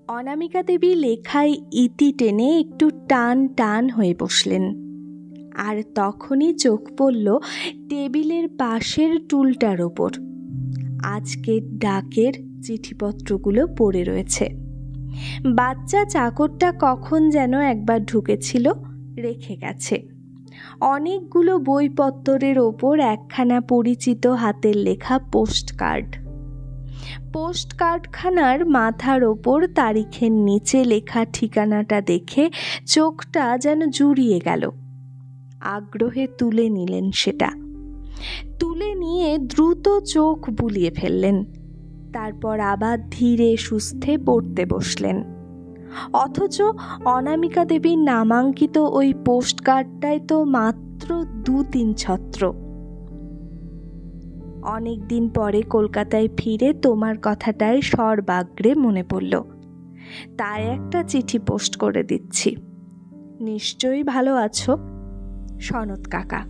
অনামিকা দেবী লেখায় ইতি টেনে একটু টান টান হয়ে বসলেন, আর তখনই চোখ পড়ল টেবিলের পাশের টুলটার ওপর। আজকের ডাকের চিঠিপত্রগুলো পড়ে রয়েছে। বাচ্চা চাকরটা কখন যেন একবার ঢুকেছিল, রেখে গেছে। অনেকগুলো বইপত্রের ওপর একখানা পরিচিত হাতের লেখা পোস্টকার্ডখানার মাথার ওপর তারিখের নিচে লেখা ঠিকানাটা দেখে চোখটা যেন জুড়িয়ে গেল। আগ্রহে তুলে নিলেন সেটা। তুলে নিয়ে দ্রুত চোখ বুলিয়ে ফেললেন। তারপর আবার ধীরে সুস্থে পড়তে বসলেন। অথচ অনামিকা দেবীর নামাঙ্কিত ওই পোস্টকার্ডটায় তো মাত্র 2-3 ছত্র। অনেক দিন পরে কলকাতায় ফিরে তোমার কথাটাই সর্বাগ্রে মনে পড়ল, তাই একটা চিঠি পোস্ট করে দিচ্ছি। নিশ্চয়ই ভালো আছো, সনৎ কাকা।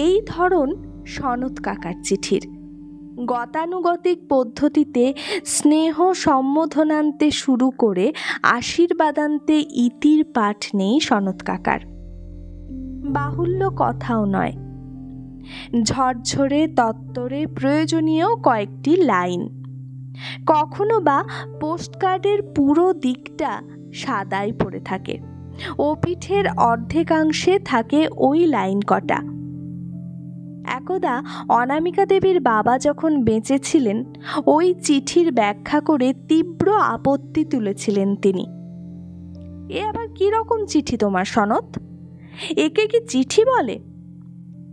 এই ধরন সনৎ কাকার চিঠির। গতানুগতিক পদ্ধতিতে স্নেহ সম্বোধনান্তে শুরু করে আশীর্বাদান্তে ইতির পাঠ নেই সনৎ কাকার। বাহুল্য কথাও নয়, ঝরঝরে তত্ত্বরে প্রয়োজনীয় কয়েকটি লাইন। কখনো বা পোস্টকার্ডের পুরো দিকটা সাদাই পড়ে থাকে, ও পিঠের অর্ধেকাংশে থাকে ওই লাইন কটা। একদা অনামিকা দেবীর বাবা যখন বেঁচে ছিলেন, ওই চিঠির ব্যাখ্যা করে তীব্র আপত্তি তুলেছিলেন তিনি। এ আবার কি রকম চিঠি তোমার সনৎ? একে কি চিঠি বলে?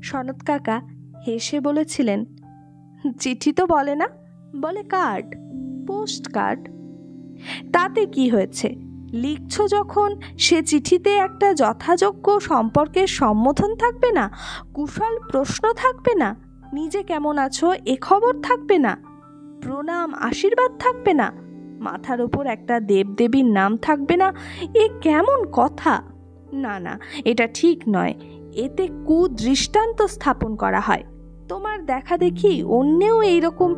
সনৎ কাকা হেসে বলেছিলেন, চিঠি তো বলে না, বলে কার্ড, পোস্টকার্ড। তাতে কি হয়েছে? লিখছ যখন, সে চিঠিতে একটা যথাযোগ্য সম্পর্কের সম্বোধন থাকবে না, কুশল প্রশ্ন থাকবে না, নিজে কেমন আছো এ খবর থাকবে না, প্রণাম আশীর্বাদ থাকবে না, মাথার ওপর একটা দেবদেবীর নাম থাকবে না? এ কেমন কথা? না না, এটা ঠিক নয়। এতে কুদৃষ্টান্ত স্থাপন করা হয়। তোমার দেখা দেখি অন্যেও এইরকম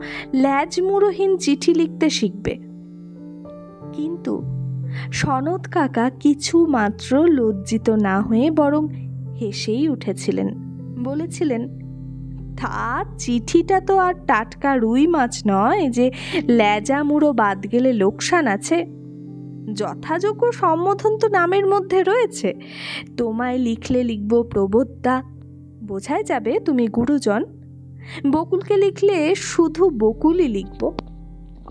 ল্যাজমুড়োহীন চিঠি লিখতে শিখবে। কিন্তু সনৎ কাকা কিছু মাত্র লজ্জিত না হয়ে বরং হেসেই উঠেছিলেন। বলেছিলেন, তা চিঠিটা তো আর টাটকা রুই মাছ নয় যে লেজা মুড়ো বাদ গেলে লোকসান আছে। যথাযোগ্য সম্বোধন তো নামের মধ্যে রয়েছে। তোমায় লিখলে লিখব প্রবোধদা, বোঝাই যাবে তুমি গুরুজন। বকুলকে লিখলে শুধু বকুলই লিখব,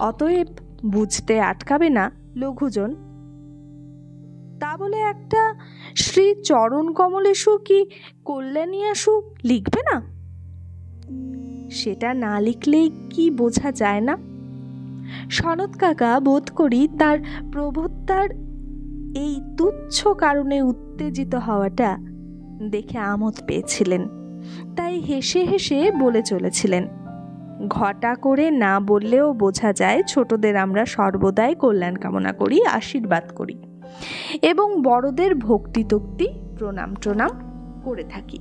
অতএব বুঝতে আটকাবে না লঘুজন। তা বলে একটা শ্রী চরণ কমলেশু কি কল্যাণীয়াশু লিখবে না? সেটা না লিখলেই কি বোঝা যায় না? সনৎ কাকা বোধ করি তার প্রবোধতার এই তুচ্ছ কারণে উত্তেজিত হওয়াটা দেখে আমোদ পেয়েছিলেন, তাই হেসে হেসে বলে চলেছিলেন। ঘটা করে না বললেও বোঝা যায় ছোটদের আমরা সর্বদাই কল্যাণ কামনা করি, আশীর্বাদ করি এবং বড়দের ভক্তি তক্তি প্রণাম টনাম করে থাকি।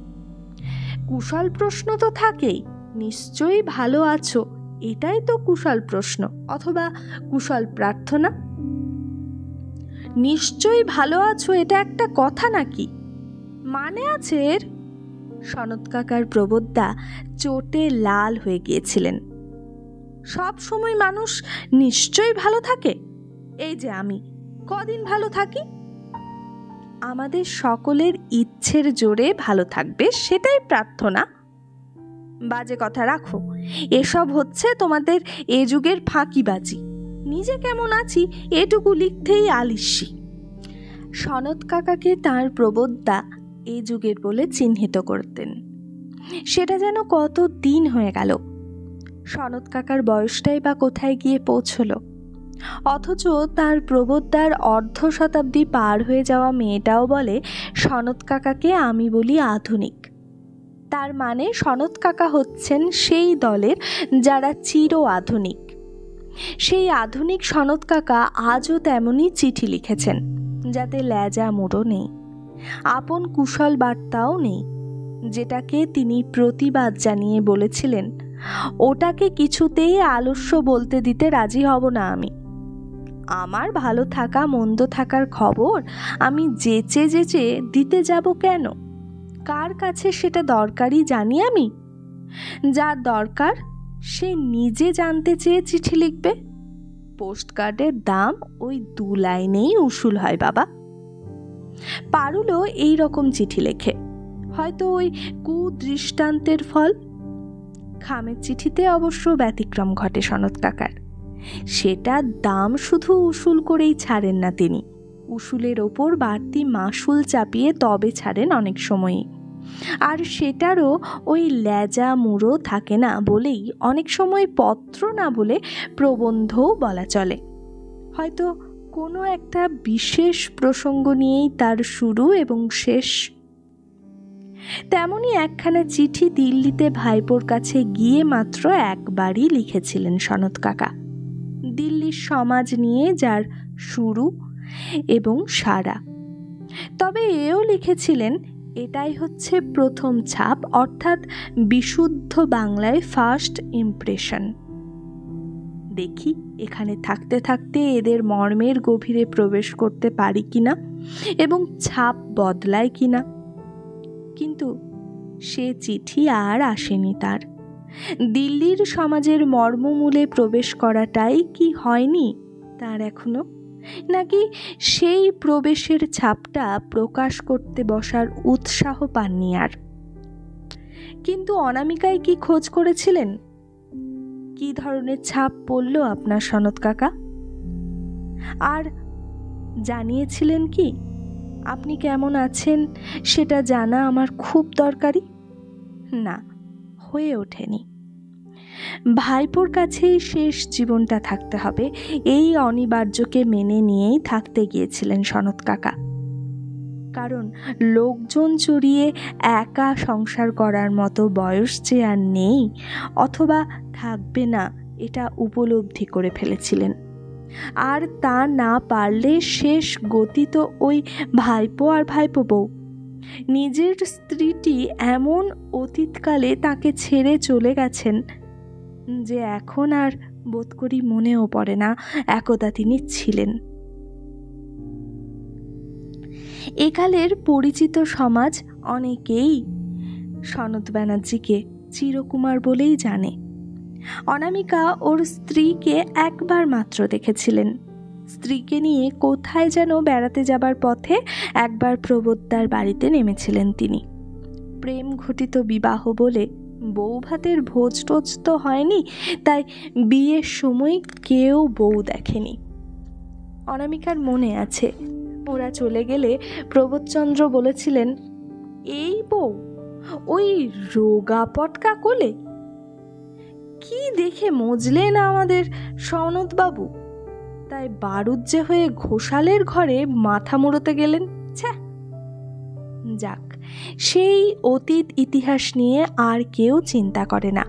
কুশল প্রশ্ন তো থাকেই, নিশ্চয়ই ভালো আছো, এটাই তো কুশল প্রশ্ন অথবা কুশল প্রার্থনা। নিশ্চয়ই ভালো আছো এটা একটা কথা নাকি? মানে আছে এর? সনৎ কাকার প্রবোধদা চোটে লাল হয়ে গিয়েছিলেন। সব সময় মানুষ নিশ্চয়ই ভালো থাকে? এই যে আমি কদিন ভালো থাকি? আমাদের সকলের ইচ্ছের জোরে ভালো থাকবে, সেটাই প্রার্থনা। বাজে কথা রাখো, এসব হচ্ছে তোমাদের এ যুগের ফাঁকিবাজি। নিজে কেমন আছি এটুকু লিখতেই আলিস্যি। সনৎ কাকাকে তাঁর প্রবোধদা এ যুগের বলে চিহ্নিত করতেন। সেটা যেন কত দিন হয়ে গেল। সনৎ কাকার বয়সটাই বা কোথায় গিয়ে পৌঁছল। অথচ তার প্রবোধদার অর্ধ শতাব্দী পার হয়ে যাওয়া মেয়েটাও বলে সনৎ কাকাকে আমি বলি আধুনিক। তার মানে সনৎ কাকা হচ্ছেন সেই দলের যারা চির আধুনিক। সেই আধুনিক সনৎ কাকা আজও তেমনই চিঠি লিখেছেন, যাতে লেজা মুড়ো নেই, আপন কুশল বার্তাও নেই। যেটাকে তিনি প্রতিবাদ জানিয়ে বলেছিলেন, ওটাকে কিছুতেই আলস্য বলতে দিতে রাজি হব না আমি। আমার ভালো থাকা মন্দ থাকার খবর আমি যেচে যেচে দিতে যাব কেন? কার কাছে সেটা দরকারি জানি আমি? যার দরকার সে নিজে জানতে চেয়ে চিঠি লিখবে। পোস্টকার্ডের দাম ওই 2 লাইনেই উসুল হয় বাবা। পারুলও এই রকম চিঠি লেখে, হয়তো ওই কুদৃষ্টান্তের ফল। খামের চিঠিতে অবশ্য ব্যতিক্রম ঘটে সনৎ কাকার। সেটার দাম শুধু উসুল করেই ছাড়েন না তিনি, উসুলের ওপর বাড়তি মাসুল চাপিয়ে তবে ছাড়েন অনেক সময়ই। আর সেটারও ওই লেজা মুড়ো থাকে না বলেই অনেক সময় পত্র না বলে প্রবন্ধও বলা চলে। হয়তো কোনো একটা বিশেষ প্রসঙ্গ নিয়েই তার শুরু এবং শেষ। তেমনই একখানা চিঠি দিল্লিতে ভাইপোর কাছে গিয়ে মাত্র একবারই লিখেছিলেন সনৎ কাকা, দিল্লির সমাজ নিয়ে যার শুরু এবং সারা। তবে এও লিখেছিলেন এটাই হচ্ছে প্রথম ছাপ, অর্থাৎ বিশুদ্ধ বাংলায় ফার্স্ট ইমপ্রেশন। দেখি এখানে থাকতে থাকতে এদের মর্মের গভীরে প্রবেশ করতে পারি কিনা এবং ছাপ বদলায় কিনা। কিন্তু সে চিঠি আর আসেনি তার। দিল্লির সমাজের মর্মমূলে প্রবেশ করাটাই কি হয়নি তার এখনো? নাকি সেই প্রবেশের ছাপটা প্রকাশ করতে বসার উৎসাহ পাননি আর? কিন্তু অনামিকায় কি খোঁজ করেছিলেন? কি ধরনের ছাপ পড়ল আপনার সনৎ কাকা? আর জানিয়েছিলেন কি আপনি কেমন আছেন সেটা জানা আমার খুব দরকারি? না, হয়ে ওঠেনি। ভাইপোর কাছেই শেষ জীবনটা থাকতে হবে এই অনিবার্যকে মেনে নিয়েই থাকতে গিয়েছিলেন সনৎ কাকা। কারণ লোকজন চড়িয়ে একা সংসার করার মতো বয়স যে আর নেই, অথবা থাকবে না, এটা উপলব্ধি করে ফেলেছিলেন। আর তা না পারলে শেষ গতি তো ওই ভাইপো আর ভাইপো বউ। নিজের স্ত্রীটি এমন অতীতকালে তাকে ছেড়ে চলে গেছেন যে এখন আর বোধ করি মনেও পড়ে না একদা তিনি ছিলেন। একালের পরিচিত সমাজ অনেকেই সনৎ ব্যানার্জিকে চিরকুমার বলেই জানে। অনামিকা ওর স্ত্রীকে একবার মাত্র দেখেছিলেন। স্ত্রীকে নিয়ে কোথায় যেন বেড়াতে যাবার পথে একবার প্রবোদ্দার বাড়িতে নেমেছিলেন তিনি। প্রেম ঘটিত বিবাহ বলে বউ ভাতের ভোজ টোজ তো হয়নি, তাই বিয়ের সময় কেউ বউ দেখেনি। অনামিকার মনে আছে, ওরা চলে গেলে প্রবোধচন্দ্র বলেছিলেন, এই বউ ওই রোগা পটকা কোলে। কি দেখে মজলেন আমাদের সনৎবাবু, তাই বারুজ্জে হয়ে ঘোষালের ঘরে মাথা মুড়োতে গেলেন। ছ্যাঃ, যাক, সেই অতীত ইতিহাস নিয়ে আর কেউ চিন্তা করে না।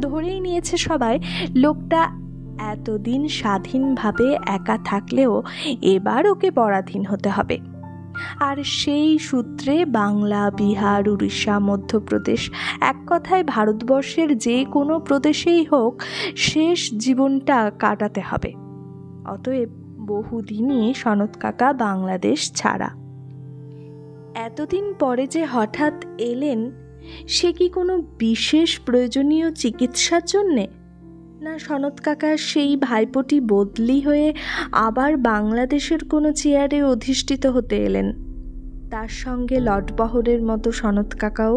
ধরেই নিয়েছে সবাই লোকটা এতদিন স্বাধীনভাবে একা থাকলেও এবার ওকে পরাধীন হতে হবে। আর সেই সূত্রে বাংলা, বিহার, উড়িষ্যা, মধ্যপ্রদেশ, এক কথায় ভারতবর্ষের যে কোনো প্রদেশেই হোক শেষ জীবনটা কাটাতে হবে। অতএব বহুদিনই সনৎ কাকা বাংলাদেশ ছাড়া। এতদিন পরে যে হঠাৎ এলেন, সে কি কোনো বিশেষ প্রয়োজনীয় চিকিৎসার জন্যে? না সনৎ কাকার সেই ভাইপোটি বদলি হয়ে আবার বাংলাদেশের কোনো চেয়ারে অধিষ্ঠিত হতে এলেন? তার সঙ্গে লটবহরের মতো সনৎ কাকাও।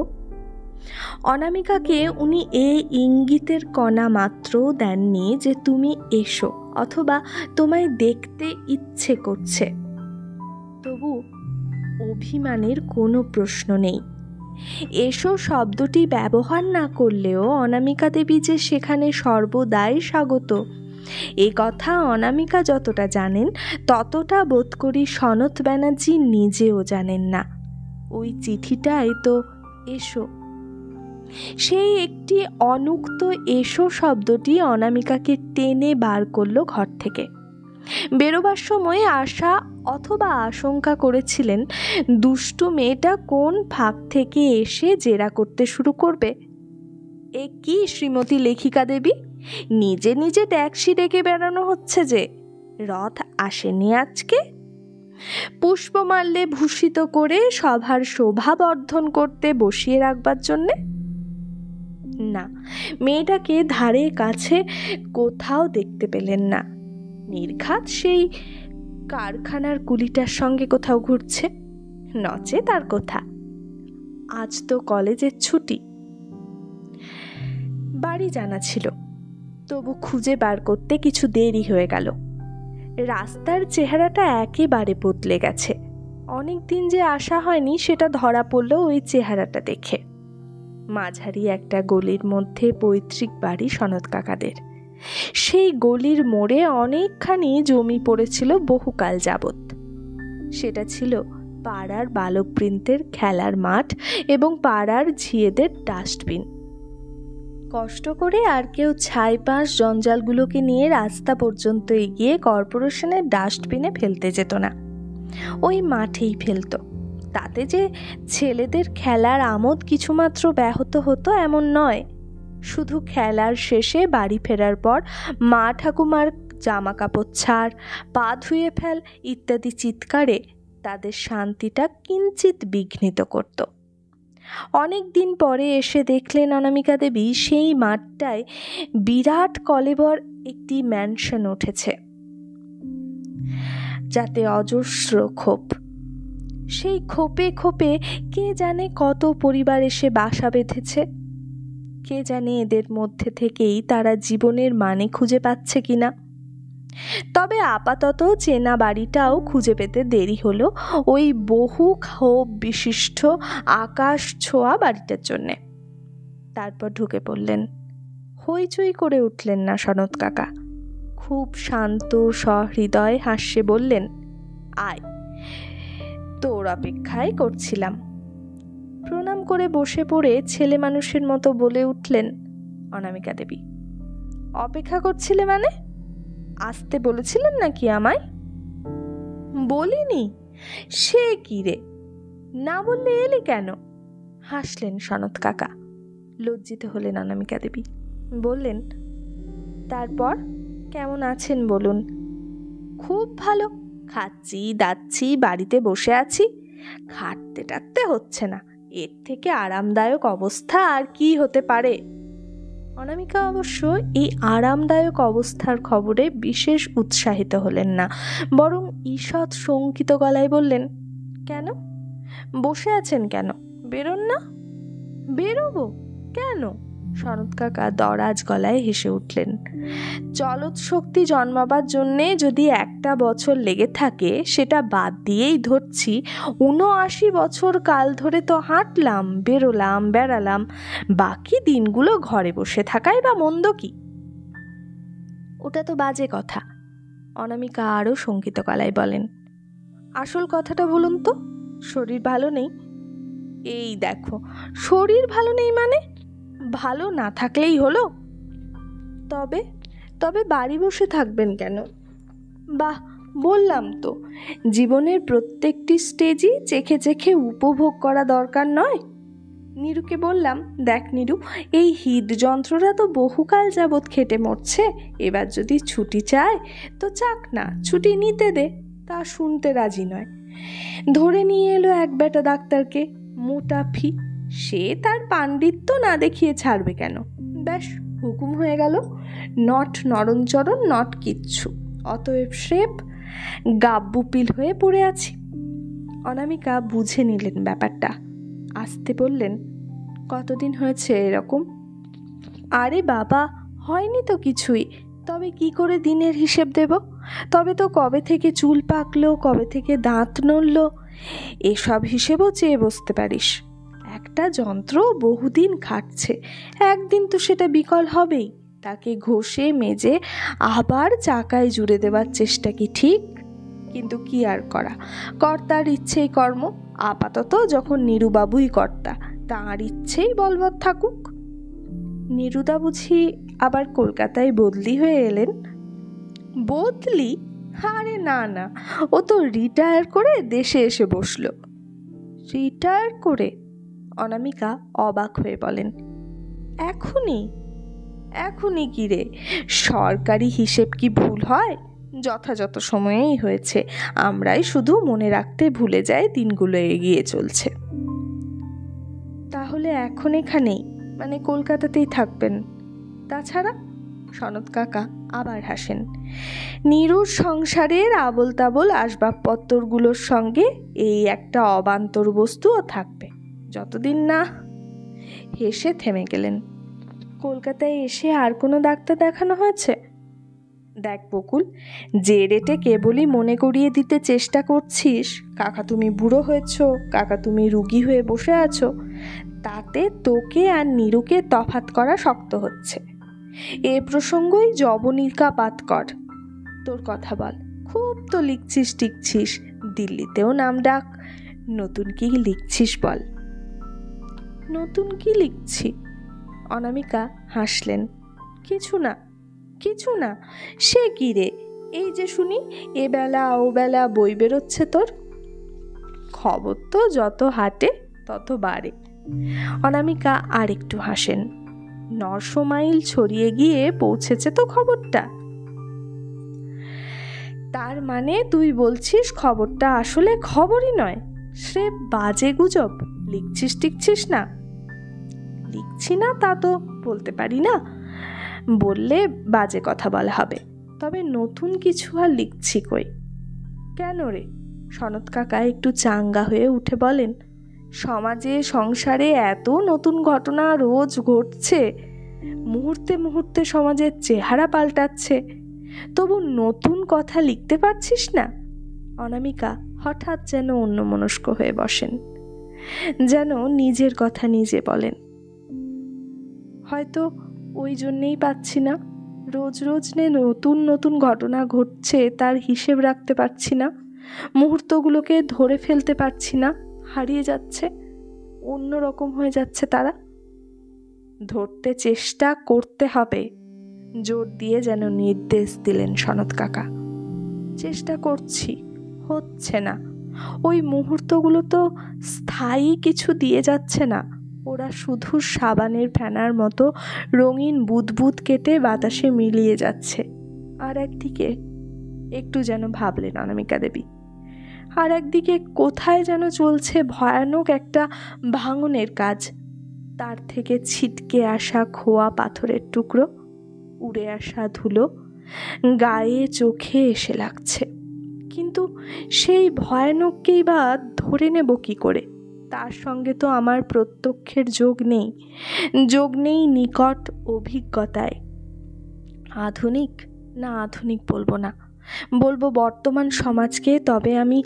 অনামিকাকে উনি এই ইঙ্গিতের কণা মাত্র দেননি যে তুমি এসো অথবা তোমায় দেখতে ইচ্ছে করছে। তবু অভিমানের কোনো প্রশ্ন নেই। এসো শব্দটি ব্যবহার না করলেও অনামিকা দেবী যে সেখানে সর্বদাই স্বাগত, এ কথা অনামিকা যতটা জানেন ততটা বোধ করি সনৎ ব্যানার্জি নিজেও জানেন না। ওই চিঠিটাই তো এসো। সেই একটি অনুক্ত এসো শব্দটি অনামিকাকে টেনে বার করল ঘর থেকে। বেরোবার সময় আশা অথবা আশঙ্কা করেছিলেন দুষ্টু মেয়েটা কোন ফাঁক থেকে এসে জেরা করতে শুরু করবে। এ কি শ্রীমতী লেখিকা দেবী, নিজে নিজে ট্যাক্সি ডেকে বেড়ানো হচ্ছে যে, রথ আসেনি আজকে? পুষ্পমাল্যে ভূষিত করে সভার শোভা বর্ধন করতে বসিয়ে রাখবার জন্যে? না, মেয়েটাকে ধারে কাছে কোথাও দেখতে পেলেন না। নির্ঘাত সেই কারখানার কুলিটার সঙ্গে কোথাও ঘুরছে, নচে তার কথা। আজ তো কলেজের ছুটি। বাড়ি জানা ছিল, তবু খুঁজে বার করতে কিছু দেরি হয়ে গেল। রাস্তার চেহারাটা একেবারে বদলে গেছে। অনেক দিন যে আসা হয়নি সেটা ধরা পড়ল ওই চেহারাটা দেখে। মাঝারি একটা গলির মধ্যে পৈতৃক বাড়ি সনৎ কাকাদের। সেই গলির মোড়ে অনেকখানি জমি পড়েছিল বহুকাল যাবৎ। সেটা ছিল পাড়ার বালকবৃন্দের খেলার মাঠ এবং পাড়ার ঝিয়েদের ডাস্টবিন। কষ্ট করে আর কেউ ছাই পাঁশ জঞ্জালগুলোকে নিয়ে রাস্তা পর্যন্ত এগিয়ে কর্পোরেশনের ডাস্টবিনে ফেলতে যেত না, ওই মাঠেই ফেলত। তাতে যে ছেলেদের খেলার আমোদ কিছুমাত্র ব্যাহত হতো এমন নয়। শুধু খেলার শেষে বাড়ি ফেরার পর মা ঠাকুমার জামা কাপড় ছাড়, পা ধুয়ে ফেল ইত্যাদি চিৎকারে তাদের শান্তিটা কিঞ্চিৎ বিঘ্নিত করত। অনেক দিন পরে এসে দেখলেন অনামিকা দেবী সেই মাঠটায় বিরাট কলেবর একটি ম্যানশন উঠেছে, যাতে অজস্র খোপ। সেই খোপে খোপে কে জানে কত পরিবার এসে বাসা বেঁধেছে। কে জানে এদের মধ্যে থেকেই তারা জীবনের মানে খুঁজে পাচ্ছে কিনা। তবে আপাতত চেনা বাড়িটাও খুঁজে পেতে দেরি হলো ওই বহু খোপ বিশিষ্ট আকাশ ছোঁয়া বাড়িটার জন্যে। তারপর ঢুকে পড়লেন। হইচই করে উঠলেন না সনৎ কাকা। খুব শান্ত সহৃদয় হাস্যে বললেন, আয়, তোর অপেক্ষাই করছিলাম। প্রণাম করে বসে পড়ে ছেলে মানুষের মতো বলে উঠলেন অনামিকা দেবী, অপেক্ষা করছিলে মানে? আসতে বলেছিলেন নাকি আমায়? বলিনি। সে কি রে, না বললে এলি কেন? হাসলেন সনৎ কাকা। লজ্জিত হলেন অনামিকা দেবী। বললেন, তারপর কেমন আছেন বলুন? খুব ভালো, খাচ্ছি দাচ্ছি, বাড়িতে বসে আছি, খাটতে টাটতে হচ্ছে না। এর থেকে আরামদায়ক অবস্থা আর কি হতে পারে? অনামিকা অবশ্য এই আরামদায়ক অবস্থার খবরে বিশেষ উৎসাহিত হলেন না, বরং ঈষৎ শঙ্কিত গলায় বললেন, কেন বসে আছেন কেন? বেরোন না। বেরোবো কেন? সনৎ কাকা দরাজ গলায় হেসে উঠলেন। চলৎ শক্তি জন্মাবার জন্যে যদি একটা বছর লেগে থাকে, সেটা বাদ দিয়েই ধরছি ৭৯ বছর কাল ধরে তো হাঁটলাম, বেরোলাম, বেড়ালাম। বাকি দিনগুলো ঘরে বসে থাকাই বা মন্দ কি? ওটা তো বাজে কথা। অনামিকা আরও শঙ্কিত গলায় বলেন, আসল কথাটা বলুন তো, শরীর ভালো নেই? এই দেখো, শরীর ভালো নেই মানে? ভালো না থাকলেই হলো? তবে তবে বাড়ি বসে থাকবেন কেন? বাহ, বললাম তো, জীবনের প্রত্যেকটি স্টেজই চেখে চেখে উপভোগ করা দরকার নয়? নীরুকে বললাম, দেখ নীরু, এই হৃদযন্ত্রটা তো বহুকাল যাবৎ খেটে মরছে, এবার যদি ছুটি চায় তো চাক না, ছুটি নিতে দে। তা শুনতে রাজি নয়। ধরে নিয়ে এলো এক বেটা ডাক্তারকে, মোটা ফি। সে তার পাণ্ডিত্য না দেখিয়ে ছাড়বে কেন? ব্যাস, হুকুম হয়ে গেল, নট নরণচরণ, নট কিচ্ছু। অতএব স্রেফ গাব্বুপিল হয়ে পড়ে আছি। অনামিকা বুঝে নিলেন ব্যাপারটা। আসতে বললেন, কতদিন হয়েছে এরকম? আরে বাবা, হয়নি তো কিছুই। তবে কি করে দিনের হিসেব দেব? তবে তো কবে থেকে চুল পাকলো, কবে থেকে দাঁত নড়ল, এসব হিসেবও চেয়ে বসতে পারিস। একটা যন্ত্র বহুদিন খাটছে, একদিন তো সেটা বিকল হবেই। তাকে ঘষে মেজে আবার চাকায় জুড়ে দেওয়ার চেষ্টা কি ঠিক? কিন্তু কি আর করা, কর্তার ইচ্ছেই কর্ম। আপাতত যখন নীরুবাবুই কর্তা, তাঁর ইচ্ছেই বলবৎ থাকুক। নীরুদা বুঝি আবার কলকাতায় বদলি হয়ে এলেন? বদলি? আরে না না, ও তো রিটায়ার করে দেশে এসে বসলো। রিটায়ার করে? অনামিকা অবাক হয়ে বলেন, এখনই? এখনই কি রে, সরকারি হিসেব কি ভুল হয়? যথাযথ সময়েই হয়েছে, আমরাই শুধু মনে রাখতে ভুলে যাই দিনগুলো এগিয়ে চলছে। তাহলে এখন এখানেই, মানে কলকাতাতেই থাকবেন? তাছাড়া? সনৎ কাকা আবার হাসেন। নীরুর সংসারের আবোল তাবোল আসবাবপত্রগুলোর সঙ্গে এই একটা অবান্তর বস্তুও থাকবে, যতদিন না। হেসে থেমে গেলেন। কলকাতায় এসে আর কোনো ডাক্তার দেখানো হয়েছে? দেখ বকুল, যে রেটে কেবলই মনে করিয়ে দিতে চেষ্টা করছিস কাকা তুমি বুড়ো হয়েছ, কাকা তুমি রুগী হয়ে বসে আছো, তাতে তোকে আর নীরুকে তফাৎ করা শক্ত হচ্ছে। এ প্রসঙ্গই জবনিকাপাত কর। তোর কথা বল, খুব তো লিখছিস টিকছিস, দিল্লিতেও নাম ডাক, নতুন কি লিখছিস বল। নতুন কি লিখছি? অনামিকা হাসলেন। কিছু না, কিছু না। সে কি রে, এই যে শুনি এবেলা ওবেলা বই বেরোচ্ছে তোর। খবর তো যত হাঁটে তত বাড়ে। অনামিকা আর একটু হাসেন। 900 মাইল ছড়িয়ে গিয়ে পৌঁছেছে তো খবরটা। তার মানে তুই বলছিস খবরটা আসলে খবরই নয়, সে বাজে গুজব? লিখছিস টিকছিস না? লিখছি না তা তো বলতে পারি না, বললে বাজে কথা বলা হবে। তবে নতুন কিছু আর লিখছি কই। কেন রে? সনৎ কাকা একটু চাঙ্গা হয়ে উঠে বলেন, সমাজে সংসারে এত নতুন ঘটনা রোজ ঘটছে, মুহূর্তে মুহূর্তে সমাজের চেহারা পাল্টাচ্ছে, তবু নতুন কথা লিখতে পারছিস না? অনামিকা হঠাৎ যেন অন্যমনস্ক হয়ে বসেন, যেন নিজের কথা নিজে বলেন। হয়তো ওই জন্যেই পাচ্ছি না। রোজ রোজ নতুন নতুন ঘটনা ঘটছে, তার হিসেব রাখতে পারছি না, মুহূর্তগুলোকে ধরে ফেলতে পারছি না, হারিয়ে যাচ্ছে, অন্যরকম হয়ে যাচ্ছে তারা। ধরতে চেষ্টা করতে হবে, জোর দিয়ে যেন নির্দেশ দিলেন সনৎ কাকা। চেষ্টা করছি, হচ্ছে না। ওই মুহূর্তগুলো তো স্থায়ী কিছু দিয়ে যাচ্ছে না, ওরা শুধু সাবানের ফেনার মতো রঙিন বুদবুদ কেটে বাতাসে মিলিয়ে যাচ্ছে। আর একদিকে, একটু যেন ভাবলেন অনামিকা দেবী, আর একদিকে কোথায় যেন চলছে ভয়ানক একটা ভাঙনের কাজ। তার থেকে ছিটকে আসা খোয়া পাথরের টুকরো, উড়ে আসা ধুলো গায়ে চোখে এসে লাগছে। কিন্তু সেই ভয়ানককেই বা ধরে নেব কি করে? তার সঙ্গে তো আমার প্রত্যক্ষের যোগ নেই, যোগ নেই নিকট অভিজ্ঞতায়। আধুনিক না, আধুনিক বলবো না, বলবো বর্তমান সমাজকে। তবে আমি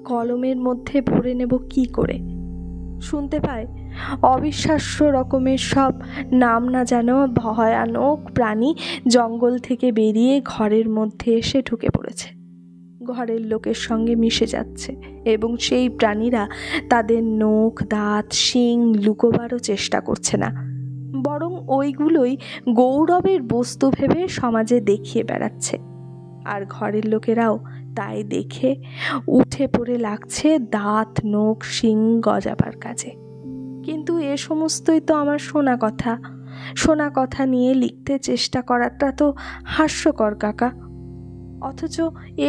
কলমের মধ্যে ভরে নেব কি করে? শুনতে পাই অবিশ্বাস্য রকমের সব নাম না জানো ভয়ানক প্রাণী জঙ্গল থেকে বেরিয়ে ঘরের মধ্যে এসে ঢুকে পড়েছে, ঘরের লোকের সঙ্গে মিশে যাচ্ছে, এবং সেই প্রাণীরা তাদের নখ দাঁত শিং লুকোবারও চেষ্টা করছে না, বরং ওইগুলোই গৌরবের বস্তু ভেবে সমাজে দেখিয়ে বেড়াচ্ছে। আর ঘরের লোকেরাও তাই দেখে উঠে পড়ে লাগছে দাঁত নখ শিং গজাবার কাজে। কিন্তু এ সমস্তই তো আমার শোনা কথা, শোনা কথা নিয়ে লিখতে চেষ্টা করাটা তো হাস্যকর কাকা। অথচ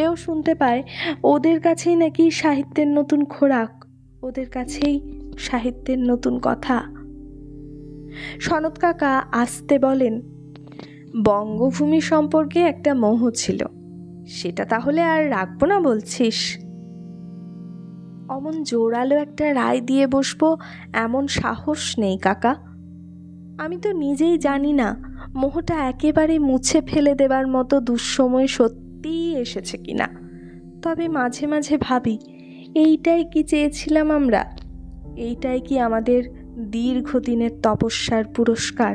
এও শুনতে পায় ওদের কাছেই নাকি সাহিত্যের নতুন খোরাক, ওদের কাছেই সাহিত্যের নতুন কথা। সনৎ কাকা আস্তে বলেন, বঙ্গভূমি সম্পর্কে একটা মোহ ছিল, সেটা তাহলে আর রাখবো না বলছিস? অমন জোরালো একটা রায় দিয়ে বসবো এমন সাহস নেই কাকা। আমি তো নিজেই জানি না মোহটা একেবারে মুছে ফেলে দেবার মতো দুঃসময় সত্যিই এসেছে কিনা। তবে মাঝে মাঝে ভাবি, এইটাই কি চেয়েছিলাম আমরা? এইটাই কি আমাদের দীর্ঘদিনের তপস্যার পুরস্কার?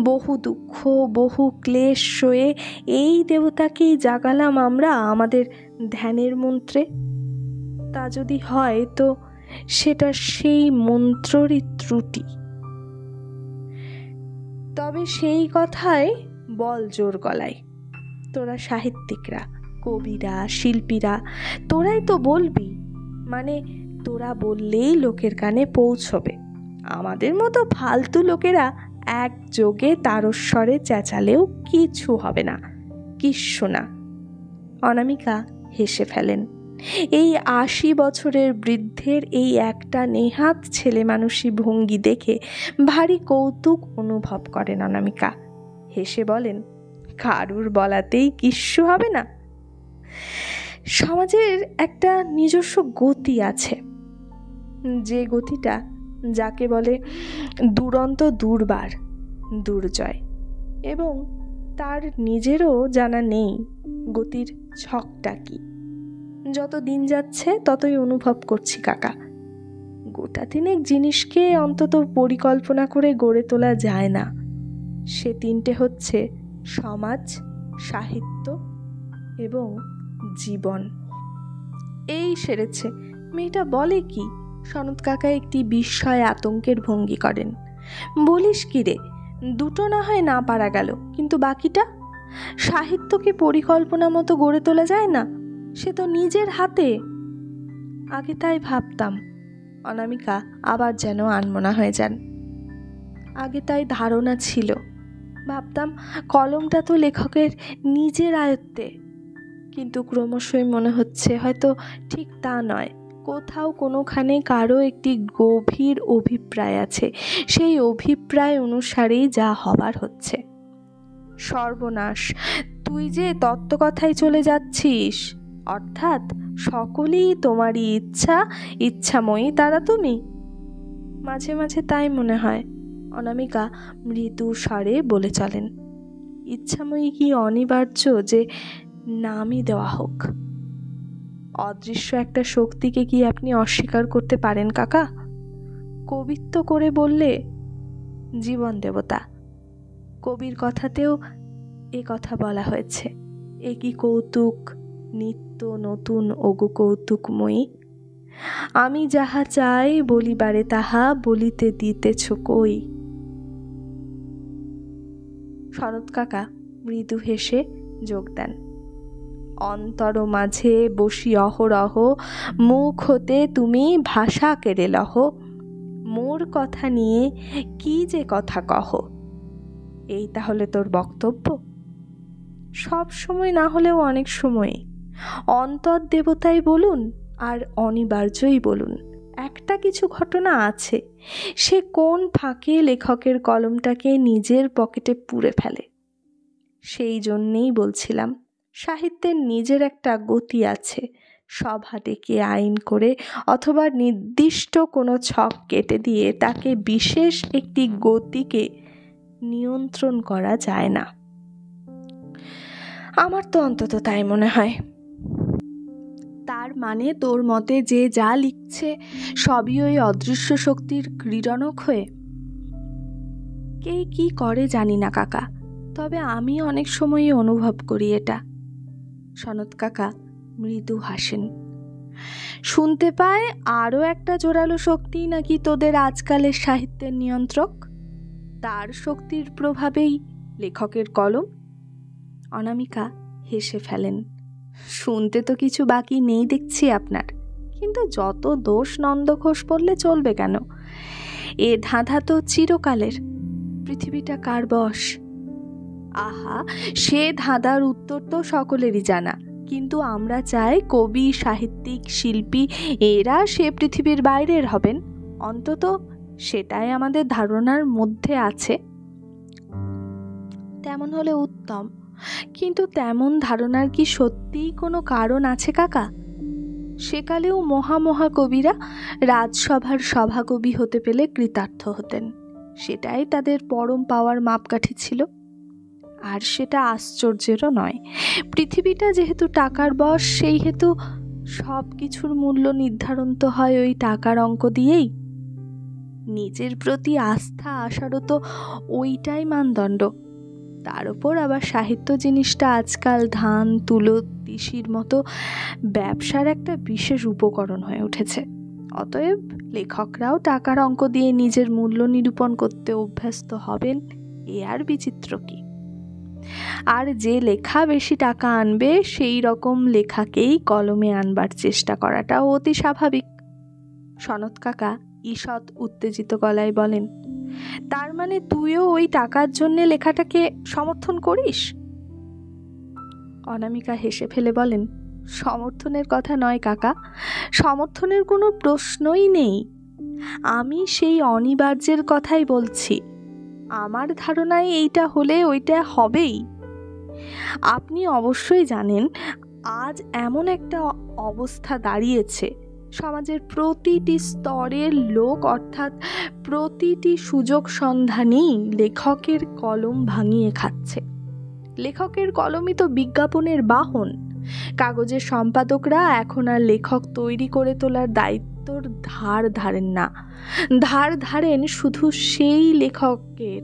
বহু দুঃখ বহু ক্লেশ সয়ে এই দেবতাকেই জাগালাম আমরা আমাদের ধ্যানের মন্ত্রে। তা যদি হয় তো সেটা সেই মন্ত্ররই ত্রুটি। তবে সেই কথাই বল জোর গলায়, তোরা সাহিত্যিকরা, কবিরা, শিল্পীরা, তোরাই তো বলবি, মানে তোরা বললেই লোকের কানে পৌঁছবে। আমাদের মতো ফালতু লোকেরা একযোগে তারস্বরে চেঁচালেও কিছু হবে না, কিচ্ছু না। অনামিকা হেসে ফেলেন। এই 80 বছরের বৃদ্ধের এই একটা নেহাত ছেলে মানুষী ভঙ্গি দেখে ভারী কৌতুক অনুভব করেন অনামিকা। হেসে বলেন, কারুর বলাতেই কিচ্ছু হবে না। সমাজের একটা নিজস্ব গতি আছে, যে গতিটা যাকে বলে দুরন্ত দুর্বার, দুর্জয়, এবং তার নিজেরও জানা নেই গতির ছকটা কি। যত দিন যাচ্ছে ততই অনুভব করছি কাকা, গোটা তিনেক জিনিসকে অন্তত পরিকল্পনা করে গড়ে তোলা যায় না। সে তিনটে হচ্ছে সমাজ, সাহিত্য এবং জীবন। এই সেরেছে। মেয়েটা বলে কি? সনৎ কাকা একটি বিস্ময় আতঙ্কের ভঙ্গি করেন। বলিস কি রে, দুটো না হয় না পারা গেল, কিন্তু বাকিটা? সাহিত্যকে পরিকল্পনা মতো গড়ে তোলা যায় না, সে তো নিজের হাতে। আগে তাই ভাবতাম। অনামিকা আবার যেন আনমনা হয়ে যান। আগে তাই ধারণা ছিল, ভাবতাম কলমটা তো লেখকের নিজের আয়ত্তে, কিন্তু ক্রমশই মনে হচ্ছে হয়তো ঠিক তা নয়। কোথাও কোনোখানে কারো একটি গভীর অভিপ্রায় আছে, সেই অভিপ্রায় অনুসারেই যা হবার হচ্ছে। সর্বনাশ, তুই যে তত্ত্বকথায় চলে যাচ্ছিস, অর্থাৎ সকলেই তোমারই ইচ্ছাময়ী তারা তুমি। মাঝে মাঝে তাই মনে হয়, অনামিকা মৃদু স্বরে বলে চলেন। ইচ্ছাময়ী কি অনিবার্য যে নামই দেওয়া হোক? অদৃশ্য একটা শক্তিকে কি আপনি অস্বীকার করতে পারেন কাকা? কবিত্ব করে বললে জীবন দেবতা। কবির কথাতেও এ কথা বলা হয়েছে। এ কি কৌতুক, নিত্য নতুন ওগো কৌতুকময়ী। আমি যাহা চাই বলিবারে তাহা বলিতে দিতেছ কই। শরৎ কাকা মৃদু হেসে যোগ দেন। অন্তর মাঝে বসি অহরহ, মুখ হতে তুমি ভাষা কেড়ে লহ। মোর কথা নিয়ে কি যে কথা কহ, এই তাহলে তোর বক্তব্য? সব সময় না হলেও অনেক সময়। অন্তর দেবতাই বলুন আর অনিবার্যই বলুন, একটা কিছু ঘটনা আছে, সে কোন ফাঁকে লেখকের কলমটাকে নিজের পকেটে পুরে ফেলে। সেই জন্যেই বলছিলাম, সাহিত্যের নিজের একটা গতি আছে। সভা ডেকে আইন করে অথবা নির্দিষ্ট কোনো ছক কেটে দিয়ে তাকে বিশেষ একটি গতিকে নিয়ন্ত্রণ করা যায় না। আমার তো অন্তত তাই মনে হয়। তার মানে তোর মতে যে যা লিখছে সবই ওই অদৃশ্য শক্তির ক্রীড়নক হয়ে? কে কি করে জানি না কাকা, তবে আমি অনেক সময়ই অনুভব করি এটা। সনৎ কাকা মৃদু হাসেন। শুনতে পায় আরও একটা জোরালো শক্তি নাকি তোদের আজকালের সাহিত্যের নিয়ন্ত্রক, তার শক্তির প্রভাবেই লেখকের কলম? অনামিকা হেসে ফেলেন। শুনতে তো কিছু বাকি নেই দেখছি আপনার, কিন্তু যত দোষ নন্দঘোষ বললে চলবে কেন? এ ধাঁধা তো চিরকালের। পৃথিবীটা কার বশ? আহা, সে ধাঁধার উত্তর তো সকলেরই জানা, কিন্তু আমরা চাই কবি, সাহিত্যিক, শিল্পী এরা সে পৃথিবীর বাইরের হবেন। অন্তত সেটাই আমাদের ধারণার মধ্যে আছে। তেমন হলে উত্তম, কিন্তু তেমন ধারণার কি সত্যিই কোনো কারণ আছে কাকা? সেকালেও মহা কবিরা রাজসভার সভাকবি হতে পেলে কৃতার্থ হতেন, সেটাই তাদের পরম পাওয়ার মাপকাঠি ছিল। আর সেটা আশ্চর্যেরও নয়। পৃথিবীটা যেহেতু টাকার বশ, সেই হেতু সব কিছুর মূল্য নির্ধারণ তো হয় ওই টাকার অঙ্ক দিয়েই। নিজের প্রতি আস্থা আসারও তো ওইটাই মানদণ্ড। তার উপর আবার সাহিত্য জিনিসটা আজকাল ধান, তুলো, তিসির মতো ব্যবসার একটা বিশেষ উপকরণ হয়ে উঠেছে। অতএব লেখকরাও টাকার অঙ্ক দিয়ে নিজের মূল্য নিরূপণ করতে অভ্যস্ত হবেন, এ আর বিচিত্র কি? আর যে লেখা বেশি টাকা আনবে সেই রকম লেখাকেই কলমে আনবার চেষ্টা করাটাও অতি স্বাভাবিক। সনৎ কাকা ঈষৎ উত্তেজিত গলায় বলেন, তার মানে তুইও ওই টাকার জন্যে লেখাটাকে সমর্থন করিস? অনামিকা হেসে ফেলে বলেন, সমর্থনের কথা নয় কাকা, সমর্থনের কোনো প্রশ্নই নেই। আমি সেই অনিবার্যের কথাই বলছি। আমার ধারণায় এইটা হলে ওইটা হবেই। আপনি অবশ্যই জানেন আজ এমন একটা অবস্থা দাঁড়িয়েছে, সমাজের প্রতিটি স্তরের লোক অর্থাৎ প্রতিটি সুযোগ সন্ধানী লেখকের কলম ভাঙিয়ে খাচ্ছে। লেখকের কলমই তো বিজ্ঞাপনের বাহন। কাগজের সম্পাদকরা এখন আর লেখক তৈরি করে তোলার দায়িত্বর ধার ধারেন না, ধার ধারেন শুধু সেই লেখকের